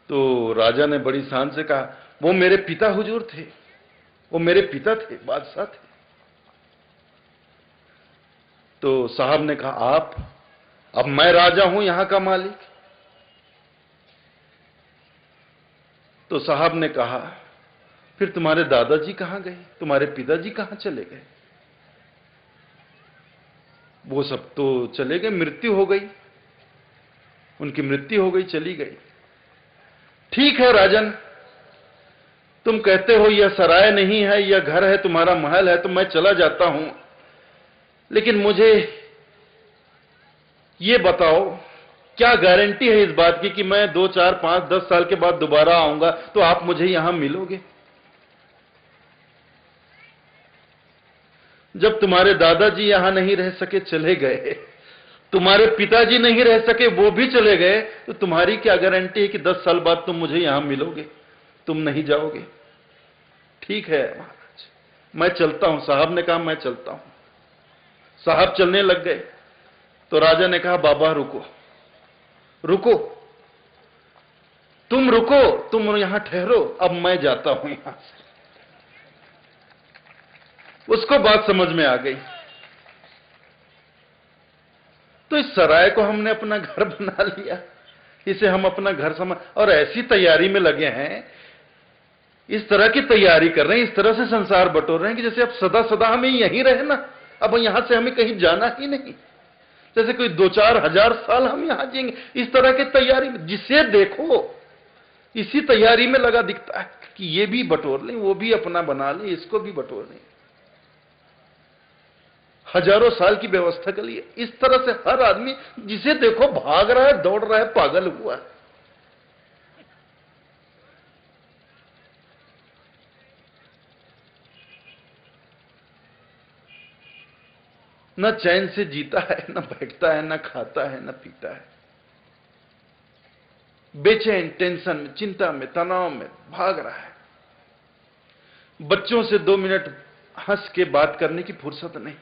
तो राजा ने बड़ी शान से कहा, वो मेरे पिता हुजूर थे, वो मेरे पिता थे, बादशाह थे। तो साहब ने कहा, आप? अब मैं राजा हूं, यहां का मालिक। तो साहब ने कहा, फिर तुम्हारे दादाजी कहां गए, तुम्हारे पिताजी कहां चले गए? वो सब तो चले गए, मृत्यु हो गई, उनकी मृत्यु हो गई, चली गई। ठीक है राजन, तुम कहते हो यह सराय नहीं है, यह घर है, तुम्हारा महल है, तो मैं चला जाता हूं, लेकिन मुझे ये बताओ, क्या गारंटी है इस बात की कि मैं 2, 4, 5, 10 साल के बाद दोबारा आऊंगा तो आप मुझे यहां मिलोगे? जब तुम्हारे दादाजी यहां नहीं रह सके, चले गए, तुम्हारे पिताजी नहीं रह सके, वो भी चले गए, तो तुम्हारी क्या गारंटी है कि 10 साल बाद तुम मुझे यहां मिलोगे? तुम नहीं जाओगे। ठीक है महाराज, मैं चलता हूं। साहब ने कहा, मैं चलता हूं। साहब चलने लग गए। तो राजा ने कहा, बाबा रुको, रुको, तुम रुको, तुम यहां ठहरो, अब मैं जाता हूं यहां से। उसको बात समझ में आ गई। तो इस सराय को हमने अपना घर बना लिया, इसे हम अपना घर समझ, और ऐसी तैयारी में लगे हैं, इस तरह की तैयारी कर रहे हैं, इस तरह से संसार बटोर रहे हैं कि जैसे अब सदा सदा हमें यहीं रहना, अब यहां से हमें कहीं जाना ही नहीं, जैसे कोई 2-4 हजार साल हम यहां जिएंगे। इस तरह की तैयारी में जिसे देखो इसी तैयारी में लगा दिखता है कि ये भी बटोर लें, वो भी अपना बना लें, इसको भी बटोर लें। हजारों साल की व्यवस्था के लिए इस तरह से हर आदमी जिसे देखो भाग रहा है, दौड़ रहा है, पागल हुआ है। न चैन से जीता है, न बैठता है, न खाता है, न पीता है, बेचैन, टेंशन में, चिंता में, तनाव में भाग रहा है। बच्चों से 2 मिनट हंस के बात करने की फुर्सत नहीं,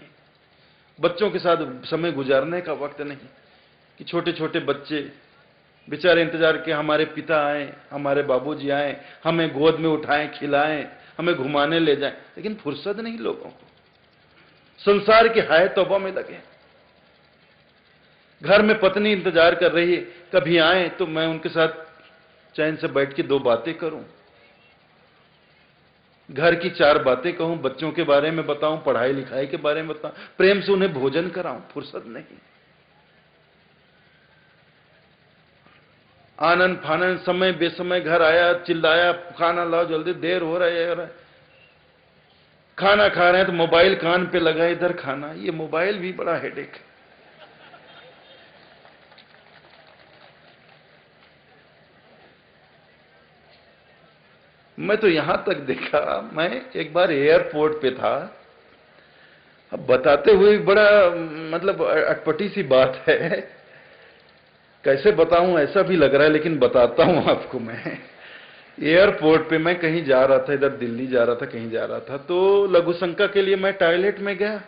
बच्चों के साथ समय गुजारने का वक्त नहीं, कि छोटे छोटे बच्चे बेचारे इंतजार के हमारे पिता आए, हमारे बाबूजी आए, हमें गोद में उठाएं, खिलाएं, हमें घुमाने ले जाएं, लेकिन फुर्सत नहीं लोगों को, संसार की हाय तौबा में लगे। घर में पत्नी इंतजार कर रही है, कभी आए तो मैं उनके साथ चैन से बैठ के दो बातें करूं, घर की चार बातें कहूं, बच्चों के बारे में बताऊं, पढ़ाई लिखाई के बारे में बताऊं, प्रेम से उन्हें भोजन कराऊं, फुर्सत नहीं। आनंद फानन समय बेसमय घर आया, चिल्लाया, खाना लाओ जल्दी, देर हो रहा है। खाना खा रहे हैं तो मोबाइल कान पे लगा, इधर खाना। ये मोबाइल भी बड़ा हेडेक है। मैं तो यहां तक देखा, मैं एक बार एयरपोर्ट पे था, अब बताते हुए बड़ा मतलब अटपटी सी बात है, कैसे बताऊं ऐसा भी लग रहा है, लेकिन बताता हूं आपको। मैं एयरपोर्ट पे मैं कहीं जा रहा था, इधर दिल्ली जा रहा था, कहीं जा रहा था, तो लघु शंका के लिए मैं टॉयलेट में गया।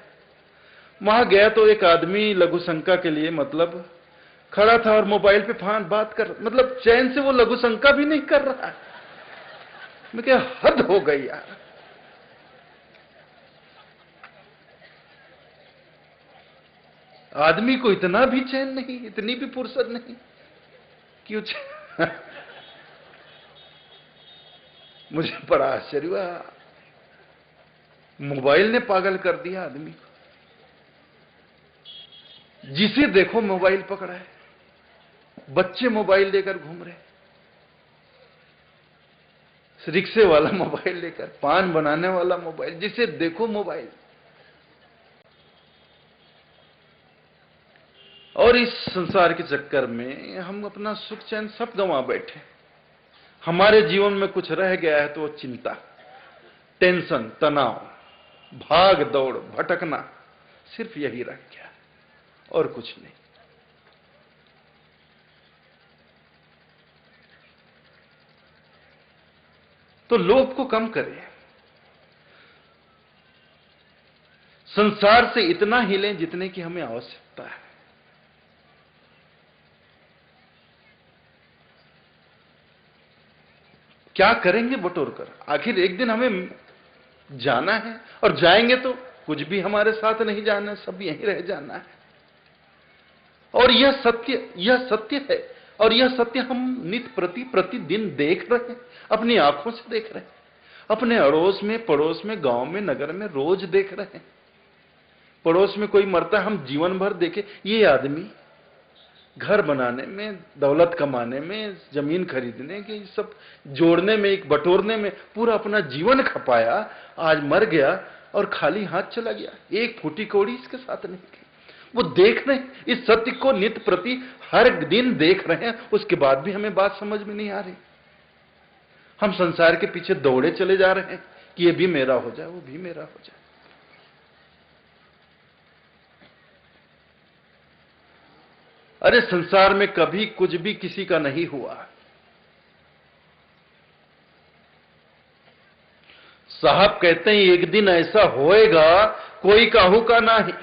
वहां गया तो एक आदमी लघु शंका के लिए मतलब खड़ा था और मोबाइल पे फान बात कर, मतलब चैन से वो लघु शंका भी नहीं कर रहा है। मैं क्या, हद हो गई यार। आदमी को इतना भी चैन नहीं, इतनी भी फुर्सत नहीं। क्यों? मुझे बड़ा आश्चर्य हुआ, मोबाइल ने पागल कर दिया आदमी को। जिसे देखो मोबाइल पकड़ा है, बच्चे मोबाइल लेकर घूम रहे, रिक्शे वाला मोबाइल लेकर, पान बनाने वाला मोबाइल, जिसे देखो मोबाइल। और इस संसार के चक्कर में हम अपना सुख चैन सब गंवा बैठे। हमारे जीवन में कुछ रह गया है तो वो चिंता, टेंशन, तनाव, भाग दौड़, भटकना, सिर्फ यही रह गया और कुछ नहीं। तो लोभ को कम करें, संसार से इतना ही लें जितने की हमें आवश्यकता है। क्या करेंगे बटोर कर? आखिर एक दिन हमें जाना है, और जाएंगे तो कुछ भी हमारे साथ नहीं जाना है, सब यहीं रह जाना है। और यह सत्य है, और यह सत्य हम नित प्रतिदिन देख रहे हैं, अपनी आंखों से देख रहे हैं, अपने अड़ोस में, पड़ोस में, गांव में, नगर में रोज देख रहे हैं। पड़ोस में कोई मरता है, हम जीवन भर देखे, ये आदमी घर बनाने में, दौलत कमाने में, जमीन खरीदने के, सब जोड़ने में, एक बटोरने में पूरा अपना जीवन खपाया, आज मर गया और खाली हाथ चला गया, एक फूटी कौड़ी इसके साथ नहीं की। वो देख रहे हैं, इस सत्य को नित्य प्रति हर दिन देख रहे हैं, उसके बाद भी हमें बात समझ में नहीं आ रही। हम संसार के पीछे दौड़े चले जा रहे हैं कि ये भी मेरा हो जाए, वो भी मेरा हो जाए। अरे संसार में कभी कुछ भी किसी का नहीं हुआ। साहब कहते हैं एक दिन ऐसा होएगा कोई काहू का नहीं।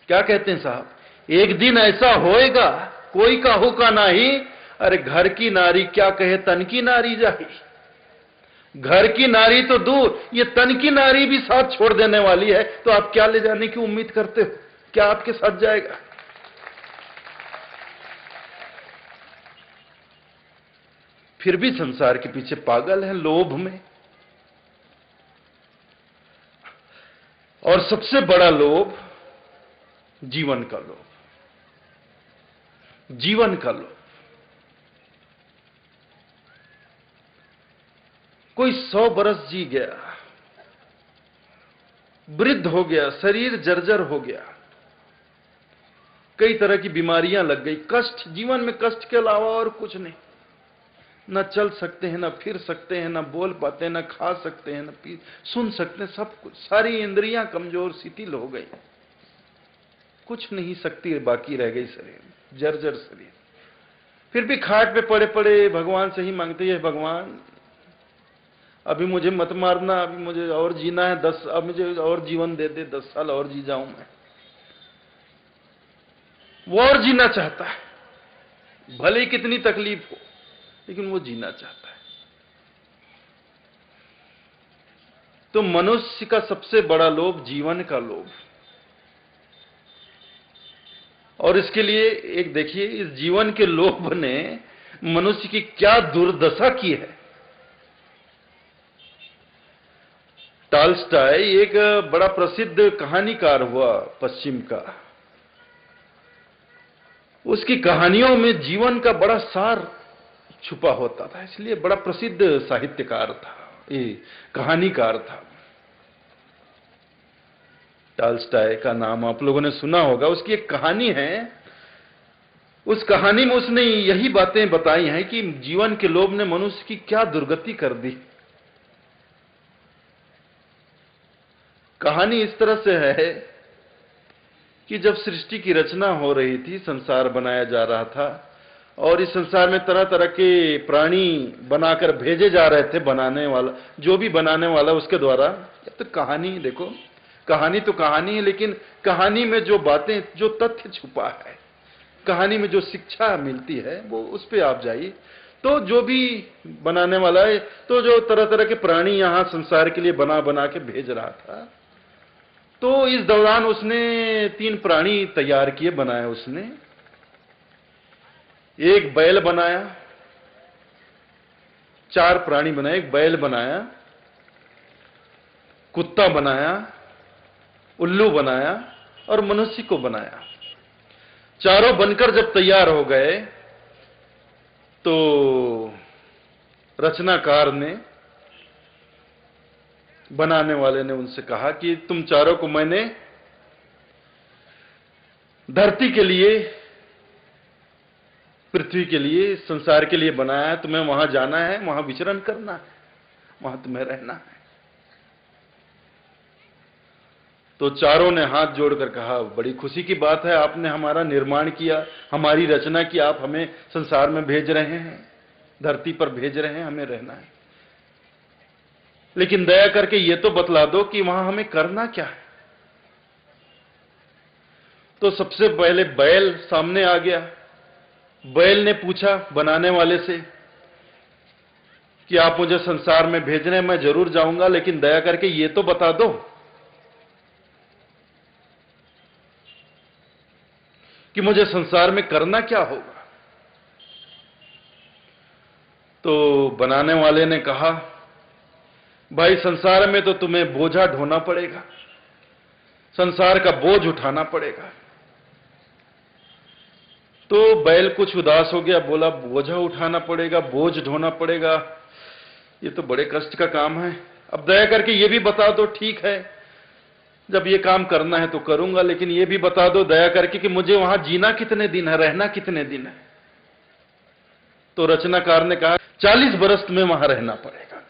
क्या कहते हैं साहब? एक दिन ऐसा होएगा कोई काहू का नहीं। अरे घर की नारी क्या कहे, तन की नारी जाही। घर की नारी तो दूर, ये तन की नारी भी साथ छोड़ देने वाली है, तो आप क्या ले जाने की उम्मीद करते हो? क्या आपके साथ जाएगा? फिर भी संसार के पीछे पागल है, लोभ में। और सबसे बड़ा लोभ जीवन का लोभ, जीवन का लोभ। कोई 100 बरस जी गया, वृद्ध हो गया, शरीर जर्जर हो गया, कई तरह की बीमारियां लग गई, कष्ट, जीवन में कष्ट के अलावा और कुछ नहीं। न चल सकते हैं, न फिर सकते हैं, न बोल पाते हैं, न खा सकते हैं, न पी सुन सकते हैं, सब कुछ, सारी इंद्रियां कमजोर शिथिल हो गई, कुछ नहीं शक्ति बाकी रह गई शरीर में, जर्जर शरीर। फिर भी खाट पे पड़े पड़े भगवान से ही मांगते हैं, भगवान अभी मुझे मत मारना, अभी मुझे और जीना है, 10 अब मुझे और जीवन दे दे, 10 साल और जी जाऊं मैं। वो और जीना चाहता है, भले ही कितनी तकलीफ हो, लेकिन वो जीना चाहता है। तो मनुष्य का सबसे बड़ा लोभ जीवन का लोभ। और इसके लिए एक देखिए, इस जीवन के लोभ ने मनुष्य की क्या दुर्दशा की है। टॉल्स्टॉय एक बड़ा प्रसिद्ध कहानीकार हुआ पश्चिम का। उसकी कहानियों में जीवन का बड़ा सार छुपा होता था, इसलिए बड़ा प्रसिद्ध साहित्यकार था, ये कहानीकार था। टॉल्स्टॉय का नाम आप लोगों ने सुना होगा। उसकी एक कहानी है, उस कहानी में उसने यही बातें बताई हैं कि जीवन के लोभ ने मनुष्य की क्या दुर्गति कर दी। कहानी इस तरह से है कि जब सृष्टि की रचना हो रही थी, संसार बनाया जा रहा था और इस संसार में तरह तरह के प्राणी बनाकर भेजे जा रहे थे, बनाने वाला जो भी बनाने वाला उसके द्वारा। तो कहानी देखो, कहानी तो कहानी है, लेकिन कहानी में जो बातें, जो तथ्य छुपा है, कहानी में जो शिक्षा मिलती है, वो उस पे आप जाइए। तो जो भी बनाने वाला है, तो जो तरह तरह के प्राणी यहां संसार के लिए बना बना के भेज रहा था, तो इस दौरान उसने 3 प्राणी तैयार किए, बनाए उसने। एक बैल बनाया, 4 प्राणी बनाए, एक बैल बनाया, कुत्ता बनाया, उल्लू बनाया और मनुष्य को बनाया। चारों बनकर जब तैयार हो गए तो रचनाकार ने, बनाने वाले ने उनसे कहा कि तुम चारों को मैंने धरती के लिए, पृथ्वी के लिए, संसार के लिए बनाया है। तुम्हें वहां जाना है, वहां विचरण करना है, वहां तुम्हें रहना है। तो चारों ने हाथ जोड़कर कहा, बड़ी खुशी की बात है, आपने हमारा निर्माण किया, हमारी रचना की, आप हमें संसार में भेज रहे हैं, धरती पर भेज रहे हैं, हमें रहना है। लेकिन दया करके ये तो बतला दो कि वहां हमें करना क्या है। तो सबसे पहले बैल सामने आ गया। बैल ने पूछा बनाने वाले से कि आप मुझे संसार में भेज रहे हैं, मैं जरूर जाऊंगा, लेकिन दया करके ये तो बता दो कि मुझे संसार में करना क्या होगा। तो बनाने वाले ने कहा, भाई संसार में तो तुम्हें बोझा ढोना पड़ेगा, संसार का बोझ उठाना पड़ेगा। तो बैल कुछ उदास हो गया, बोला बोझा उठाना पड़ेगा, बोझ ढोना पड़ेगा, ये तो बड़े कष्ट का काम है। अब दया करके ये भी बता दो, ठीक है जब ये काम करना है तो करूंगा, लेकिन ये भी बता दो दया करके कि मुझे वहां जीना कितने दिन है, रहना कितने दिन है। तो रचनाकार ने कहा 40 बरस तुम्हें वहां रहना पड़ेगा।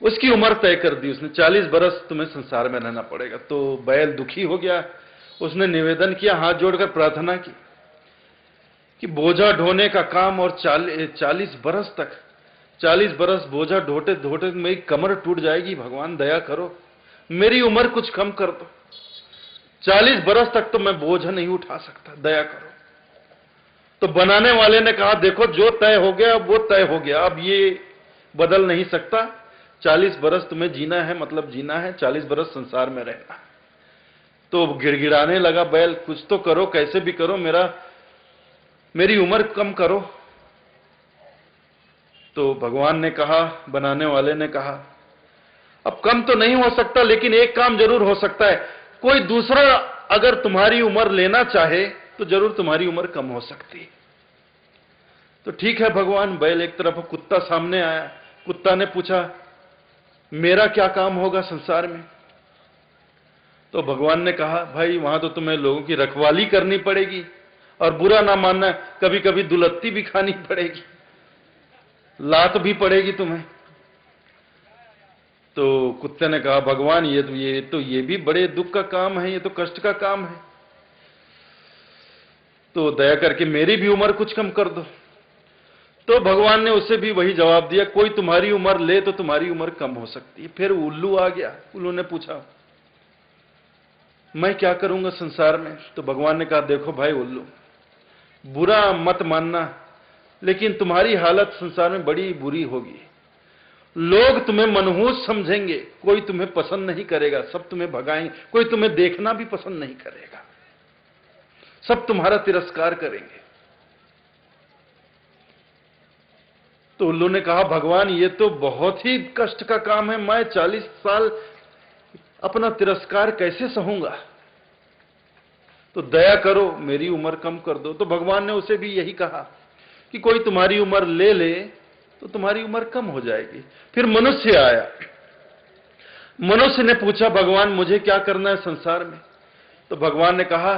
उसकी उम्र तय कर दी उसने, 40 बरस तुम्हें संसार में रहना पड़ेगा। तो बैल दुखी हो गया, उसने निवेदन किया, हाथ जोड़कर प्रार्थना की कि बोझा ढोने का काम और 40 बरस तक, 40 बरस बोझा ढोते ढोते मेरी कमर टूट जाएगी, भगवान दया करो, मेरी उम्र कुछ कम कर दो, 40 बरस तक तो मैं बोझ नहीं उठा सकता, दया करो। तो बनाने वाले ने कहा, देखो जो तय हो गया वो तय हो गया, अब ये बदल नहीं सकता, 40 बरस तुम्हें जीना है, मतलब जीना है, 40 बरस संसार में रहना। तो गिड़गिड़ाने लगा बैल, कुछ तो करो, कैसे भी करो, मेरी उम्र कम करो। तो भगवान ने कहा, बनाने वाले ने कहा, अब कम तो नहीं हो सकता, लेकिन एक काम जरूर हो सकता है, कोई दूसरा अगर तुम्हारी उम्र लेना चाहे तो जरूर तुम्हारी उम्र कम हो सकती है। तो ठीक है भगवान। बैल एक तरफ, कुत्ता सामने आया। कुत्ता ने पूछा, मेरा क्या काम होगा संसार में? तो भगवान ने कहा, भाई वहां तो तुम्हें लोगों की रखवाली करनी पड़ेगी, और बुरा ना मानना, कभी कभी दुलत्ती भी खानी पड़ेगी, लात भी पड़ेगी तुम्हें। तो कुत्ते ने कहा, भगवान ये भी बड़े दुख का काम है, ये तो कष्ट का काम है, तो दया करके मेरी भी उम्र कुछ कम कर दो। तो भगवान ने उसे भी वही जवाब दिया, कोई तुम्हारी उम्र ले तो तुम्हारी उम्र कम हो सकती है। फिर उल्लू आ गया। उल्लू ने पूछा, मैं क्या करूंगा संसार में? तो भगवान ने कहा, देखो भाई उल्लू, बुरा मत मानना, लेकिन तुम्हारी हालत संसार में बड़ी बुरी होगी। लोग तुम्हें मनहूस समझेंगे, कोई तुम्हें पसंद नहीं करेगा, सब तुम्हें भगाएंगे, कोई तुम्हें देखना भी पसंद नहीं करेगा। सब तुम्हारा तिरस्कार करेंगे। तो उल्लू ने कहा, भगवान ये तो बहुत ही कष्ट का काम है, मैं 40 साल अपना तिरस्कार कैसे सहूंगा? तो दया करो, मेरी उम्र कम कर दो। तो भगवान ने उसे भी यही कहा कि कोई तुम्हारी उम्र ले ले तो तुम्हारी उम्र कम हो जाएगी। फिर मनुष्य आया। मनुष्य ने पूछा, भगवान मुझे क्या करना है संसार में? तो भगवान ने कहा,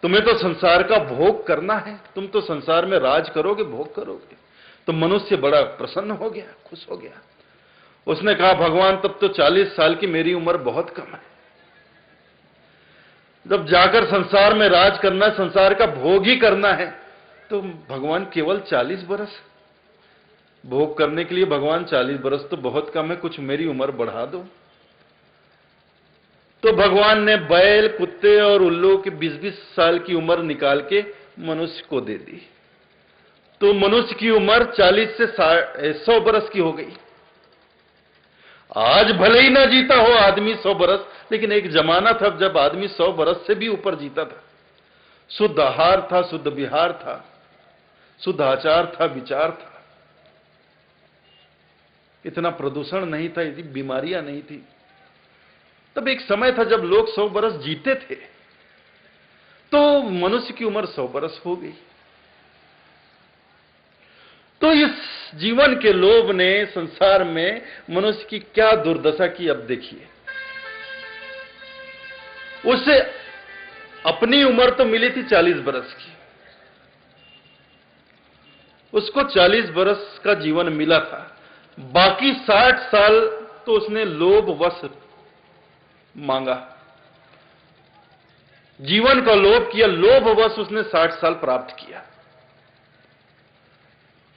तुम्हें तो संसार का भोग करना है, तुम तो संसार में राज करोगे, भोग करोगे। तो मनुष्य बड़ा प्रसन्न हो गया, खुश हो गया। उसने कहा, भगवान तब तो 40 साल की मेरी उम्र बहुत कम है। जब जाकर संसार में राज करना है, संसार का भोग ही करना है, तो भगवान केवल 40 बरस भोग करने के लिए, भगवान 40 बरस तो बहुत कम है, कुछ मेरी उम्र बढ़ा दो। तो भगवान ने बैल, कुत्ते और उल्लू की 20-20 साल की उम्र निकाल के मनुष्य को दे दी। तो मनुष्य की उम्र 40 से 100 बरस की हो गई। आज भले ही ना जीता हो आदमी 100 बरस, लेकिन एक जमाना था जब आदमी 100 बरस से भी ऊपर जीता था। शुद्ध आहार था, शुद्ध विहार था, शुद्ध आचार था, विचार था, इतना प्रदूषण नहीं था, इतनी बीमारियां नहीं थी। तब एक समय था जब लोग 100 बरस जीते थे। तो मनुष्य की उम्र 100 बरस हो गई। तो इस जीवन के लोभ ने संसार में मनुष्य की क्या दुर्दशा की, अब देखिए। उसे अपनी उम्र तो मिली थी 40 बरस की, उसको 40 बरस का जीवन मिला था। बाकी 60 साल तो उसने लोभवश मांगा, जीवन का लोभ किया, लोभवश उसने 60 साल प्राप्त किया।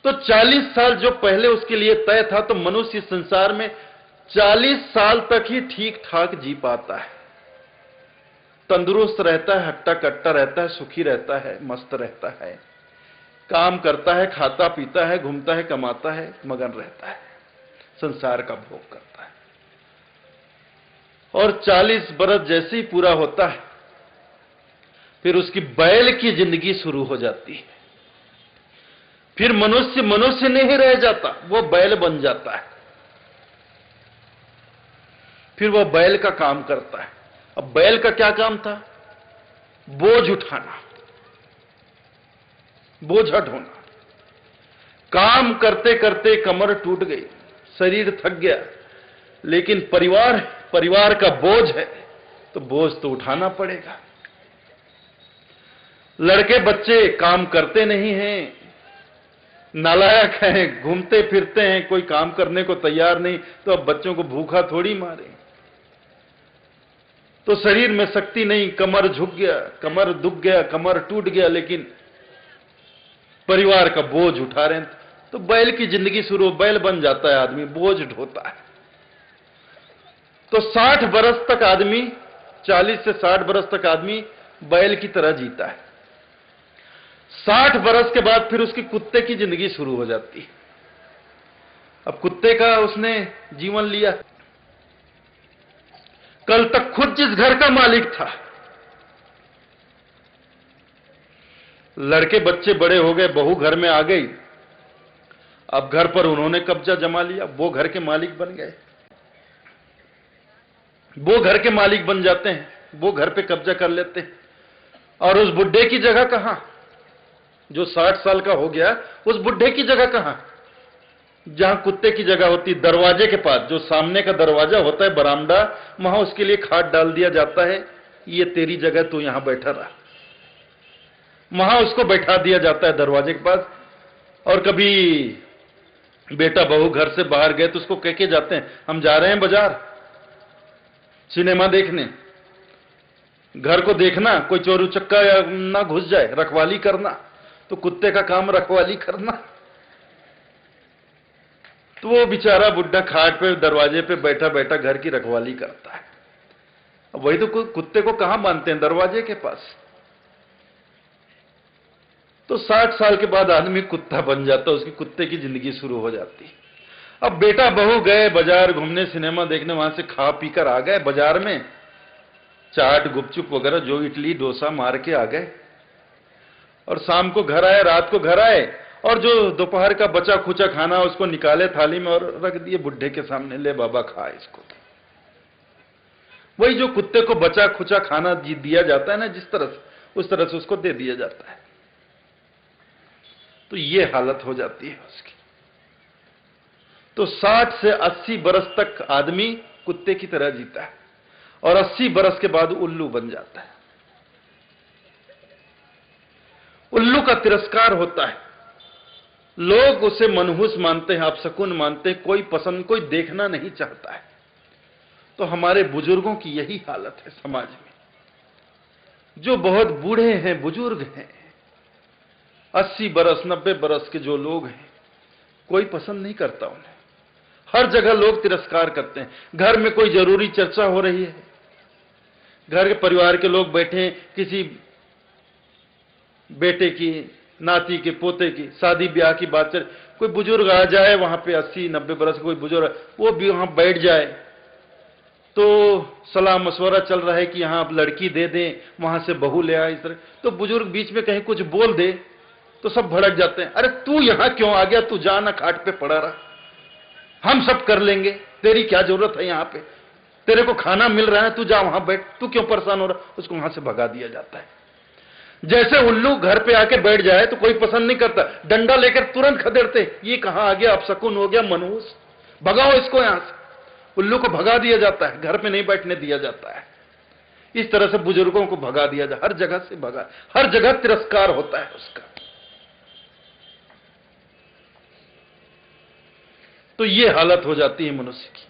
तो 40 साल जो पहले उसके लिए तय था, तो मनुष्य इस संसार में 40 साल तक ही ठीक ठाक जी पाता है, तंदुरुस्त रहता है, हट्टा कट्टा रहता है, सुखी रहता है, मस्त रहता है, काम करता है, खाता पीता है, घूमता है, कमाता है, मगन रहता है, संसार का भोग करता है। और 40 बरस जैसे ही पूरा होता है, फिर उसकी बैल की जिंदगी शुरू हो जाती है। फिर मनुष्य मनुष्य नहीं रह जाता, वो बैल बन जाता है। फिर वो बैल का काम करता है। अब बैल का क्या काम था? बोझ उठाना, बोझा ढोना। काम करते करते कमर टूट गई, शरीर थक गया, लेकिन परिवार का बोझ है, तो बोझ तो उठाना पड़ेगा। लड़के बच्चे काम करते नहीं हैं, नालायक हैं, घूमते फिरते हैं, कोई काम करने को तैयार नहीं, तो अब बच्चों को भूखा थोड़ी मारे। तो शरीर में शक्ति नहीं, कमर झुक गया, कमर दुख गया, कमर टूट गया, लेकिन परिवार का बोझ उठा रहे हैं। तो बैल की जिंदगी शुरू, बैल बन जाता है आदमी, बोझ ढोता है। तो 60 बरस तक आदमी, 40 से 60 बरस तक आदमी बैल की तरह जीता है। 60 बरस के बाद फिर उसकी कुत्ते की जिंदगी शुरू हो जाती है। अब कुत्ते का उसने जीवन लिया। कल तक खुद जिस घर का मालिक था, लड़के बच्चे बड़े हो गए, बहू घर में आ गई, अब घर पर उन्होंने कब्जा जमा लिया, वो घर के मालिक बन गए। वो घर के मालिक बन जाते हैं, वो घर पे कब्जा कर लेते हैं। और उस बुढ़े की जगह कहां? जो 60 साल का हो गया, उस बुढ़े की जगह कहां? जहां कुत्ते की जगह होती, दरवाजे के पास, जो सामने का दरवाजा होता है, बरामदा, वहां उसके लिए खाट डाल दिया जाता है, ये तेरी जगह, तू यहां बैठा रहा। वहां उसको बैठा दिया जाता है दरवाजे के पास। और कभी बेटा बहू घर से बाहर गए तो उसको कह के जाते हैं, हम जा रहे हैं बाजार सिनेमा देखने, घर को देखना, कोई चोर उचक्का ना घुस जाए, रखवाली करना। तो कुत्ते का काम रखवाली करना। तो वो बेचारा बुढ़ा खाट पे दरवाजे पे बैठा बैठा घर की रखवाली करता है। अब वही तो कुत्ते को कहां बांधते हैं? दरवाजे के पास। तो 60 साल के बाद आदमी कुत्ता बन जाता, उसकी कुत्ते की जिंदगी शुरू हो जाती। अब बेटा बहू गए बाजार घूमने, सिनेमा देखने, वहां से खा पीकर आ गए, बाजार में चाट गुपचुप वगैरह जो इडली डोसा मार के आ गए। और शाम को घर आए, रात को घर आए, और जो दोपहर का बचा खुचा खाना उसको निकाले थाली में और रख दिए बुढ़े के सामने, ले बाबा खा इसको। वही जो कुत्ते को बचा खुचा खाना दिया जाता है ना, जिस तरह से, उस तरह से उसको दे दिया जाता है। तो ये हालत हो जाती है उसकी। तो 60 से 80 बरस तक आदमी कुत्ते की तरह जीता है और 80 बरस के बाद उल्लू बन जाता है। उल्लू का तिरस्कार होता है, लोग उसे मनहूस मानते हैं, अपशकुन मानते हैं, कोई पसंद, कोई देखना नहीं चाहता है। तो हमारे बुजुर्गों की यही हालत है समाज में। जो बहुत बूढ़े हैं, बुजुर्ग हैं, 80 बरस 90 बरस के जो लोग हैं, कोई पसंद नहीं करता उन्हें। हर जगह लोग तिरस्कार करते हैं। घर में कोई जरूरी चर्चा हो रही है, घर के परिवार के लोग बैठे हैं, किसी बेटे की, नाती के, पोते की शादी ब्याह की बात चल, कोई बुजुर्ग आ जाए वहां पे, 80-90 बरस कोई बुजुर्ग, वो भी वहां बैठ जाए, तो सलाह मशवरा चल रहा है कि यहां आप लड़की दे दें, वहां से बहू ले आए, इस तरह। तो बुजुर्ग बीच में कहीं कुछ बोल दे तो सब भड़क जाते हैं, अरे तू यहां क्यों आ गया, तू जा ना, खाट पे पड़ा रहा, हम सब कर लेंगे, तेरी क्या जरूरत है यहां पे, तेरे को खाना मिल रहा है, तू जा वहां बैठ, तू क्यों परेशान हो रहा। उसको वहां से भगा दिया जाता है। जैसे उल्लू घर पे आके बैठ जाए तो कोई पसंद नहीं करता, डंडा लेकर तुरंत खदेड़ते, ये कहां आ गया, अपशकुन हो गया, मनहूस, भगाओ इसको यहां से। उल्लू को भगा दिया जाता है, घर पे नहीं बैठने दिया जाता है। इस तरह से बुजुर्गों को भगा दिया जाए, हर जगह से भगा, हर जगह तिरस्कार होता है उसका। तो ये हालत हो जाती है मनुष्य की।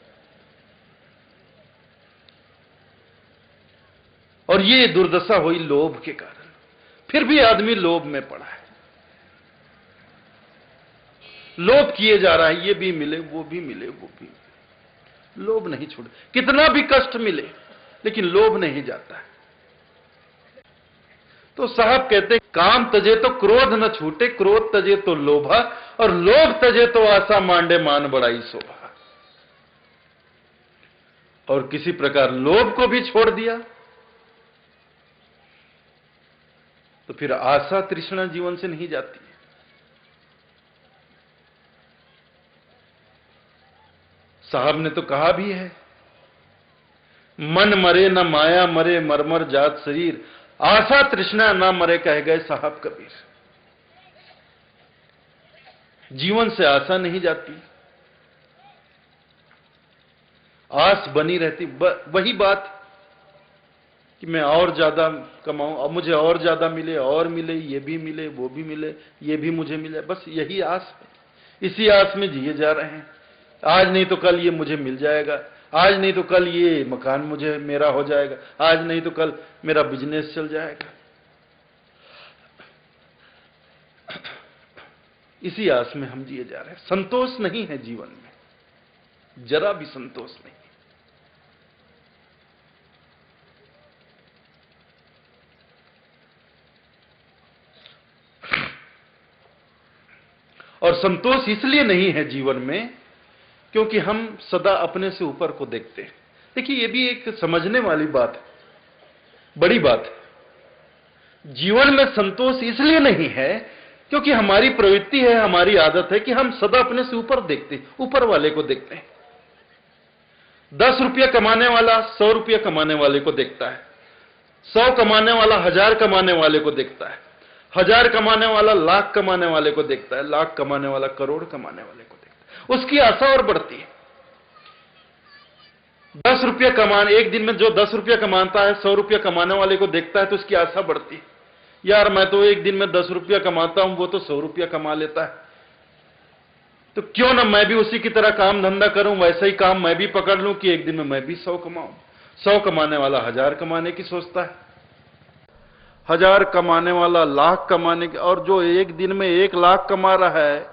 और ये दुर्दशा हुई लोभ के कारण। फिर भी आदमी लोभ में पड़ा है, लोभ किए जा रहा है, ये भी मिले, वो भी मिले, वो भी मिले, लोभ नहीं छोड़, कितना भी कष्ट मिले लेकिन लोभ नहीं जाता है। तो साहब कहते, काम तजे तो क्रोध न छूटे, क्रोध तजे तो लोभा, और लोभ तजे तो आशा मांडे, मान बड़ाई शोभा। और किसी प्रकार लोभ को भी छोड़ दिया तो फिर आशा तृष्णा जीवन से नहीं जाती है। साहब ने तो कहा भी है, मन मरे न माया मरे, मरमर जात शरीर, आशा तृष्णा ना मरे, कह गए साहब कबीर। जीवन से आशा नहीं जाती, आस बनी रहती। वही बात कि मैं और ज्यादा कमाऊं, अब मुझे और ज्यादा मिले, और मिले, ये भी मिले, वो भी मिले, ये भी मुझे मिले, बस यही आस है। इसी आस में जिए जा रहे हैं। आज नहीं तो कल ये मुझे मिल जाएगा, आज नहीं तो कल ये मकान मुझे मेरा हो जाएगा, आज नहीं तो कल मेरा बिजनेस चल जाएगा। इसी आस में हम जिए जा रहे हैं। संतोष नहीं है जीवन में, जरा भी संतोष नहीं। और संतोष इसलिए नहीं है जीवन में क्योंकि हम सदा अपने से ऊपर को देखते हैं। देखिए, ये भी एक समझने वाली बात है, बड़ी बात है। जीवन में संतोष इसलिए नहीं है क्योंकि हमारी प्रवृत्ति है, हमारी आदत है कि हम सदा अपने से ऊपर देखते हैं, ऊपर वाले को देखते हैं। 10 रुपया कमाने वाला 100 रुपया कमाने वाले को देखता है, 100 कमाने वाला 1000 कमाने वाले को देखता है, 1000 कमाने वाला लाख कमाने वाले को देखता है, लाख कमाने वाला करोड़ कमाने वाले को देखता है। उसकी आशा और बढ़ती है। 10 रुपया कमाने, एक दिन में जो 10 रुपया कमाता है, 100 रुपया कमाने वाले को देखता है तो उसकी आशा बढ़ती है। यार, मैं तो एक दिन में 10 रुपया कमाता हूं, वो तो 100 रुपया कमा लेता है, तो क्यों ना मैं भी उसी की तरह काम धंधा करूं, वैसा ही काम मैं भी पकड़ लूं कि एक दिन में मैं भी 100 कमाऊं। 100 कमाने वाला 1000 कमाने की सोचता है, 1000 कमाने वाला लाख कमाने की, और जो एक दिन में 1 लाख कमा रहा है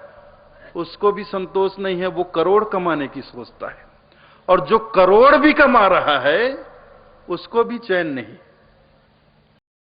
उसको भी संतोष नहीं है, वो करोड़ कमाने की सोचता है। और जो करोड़ भी कमा रहा है उसको भी चैन नहीं।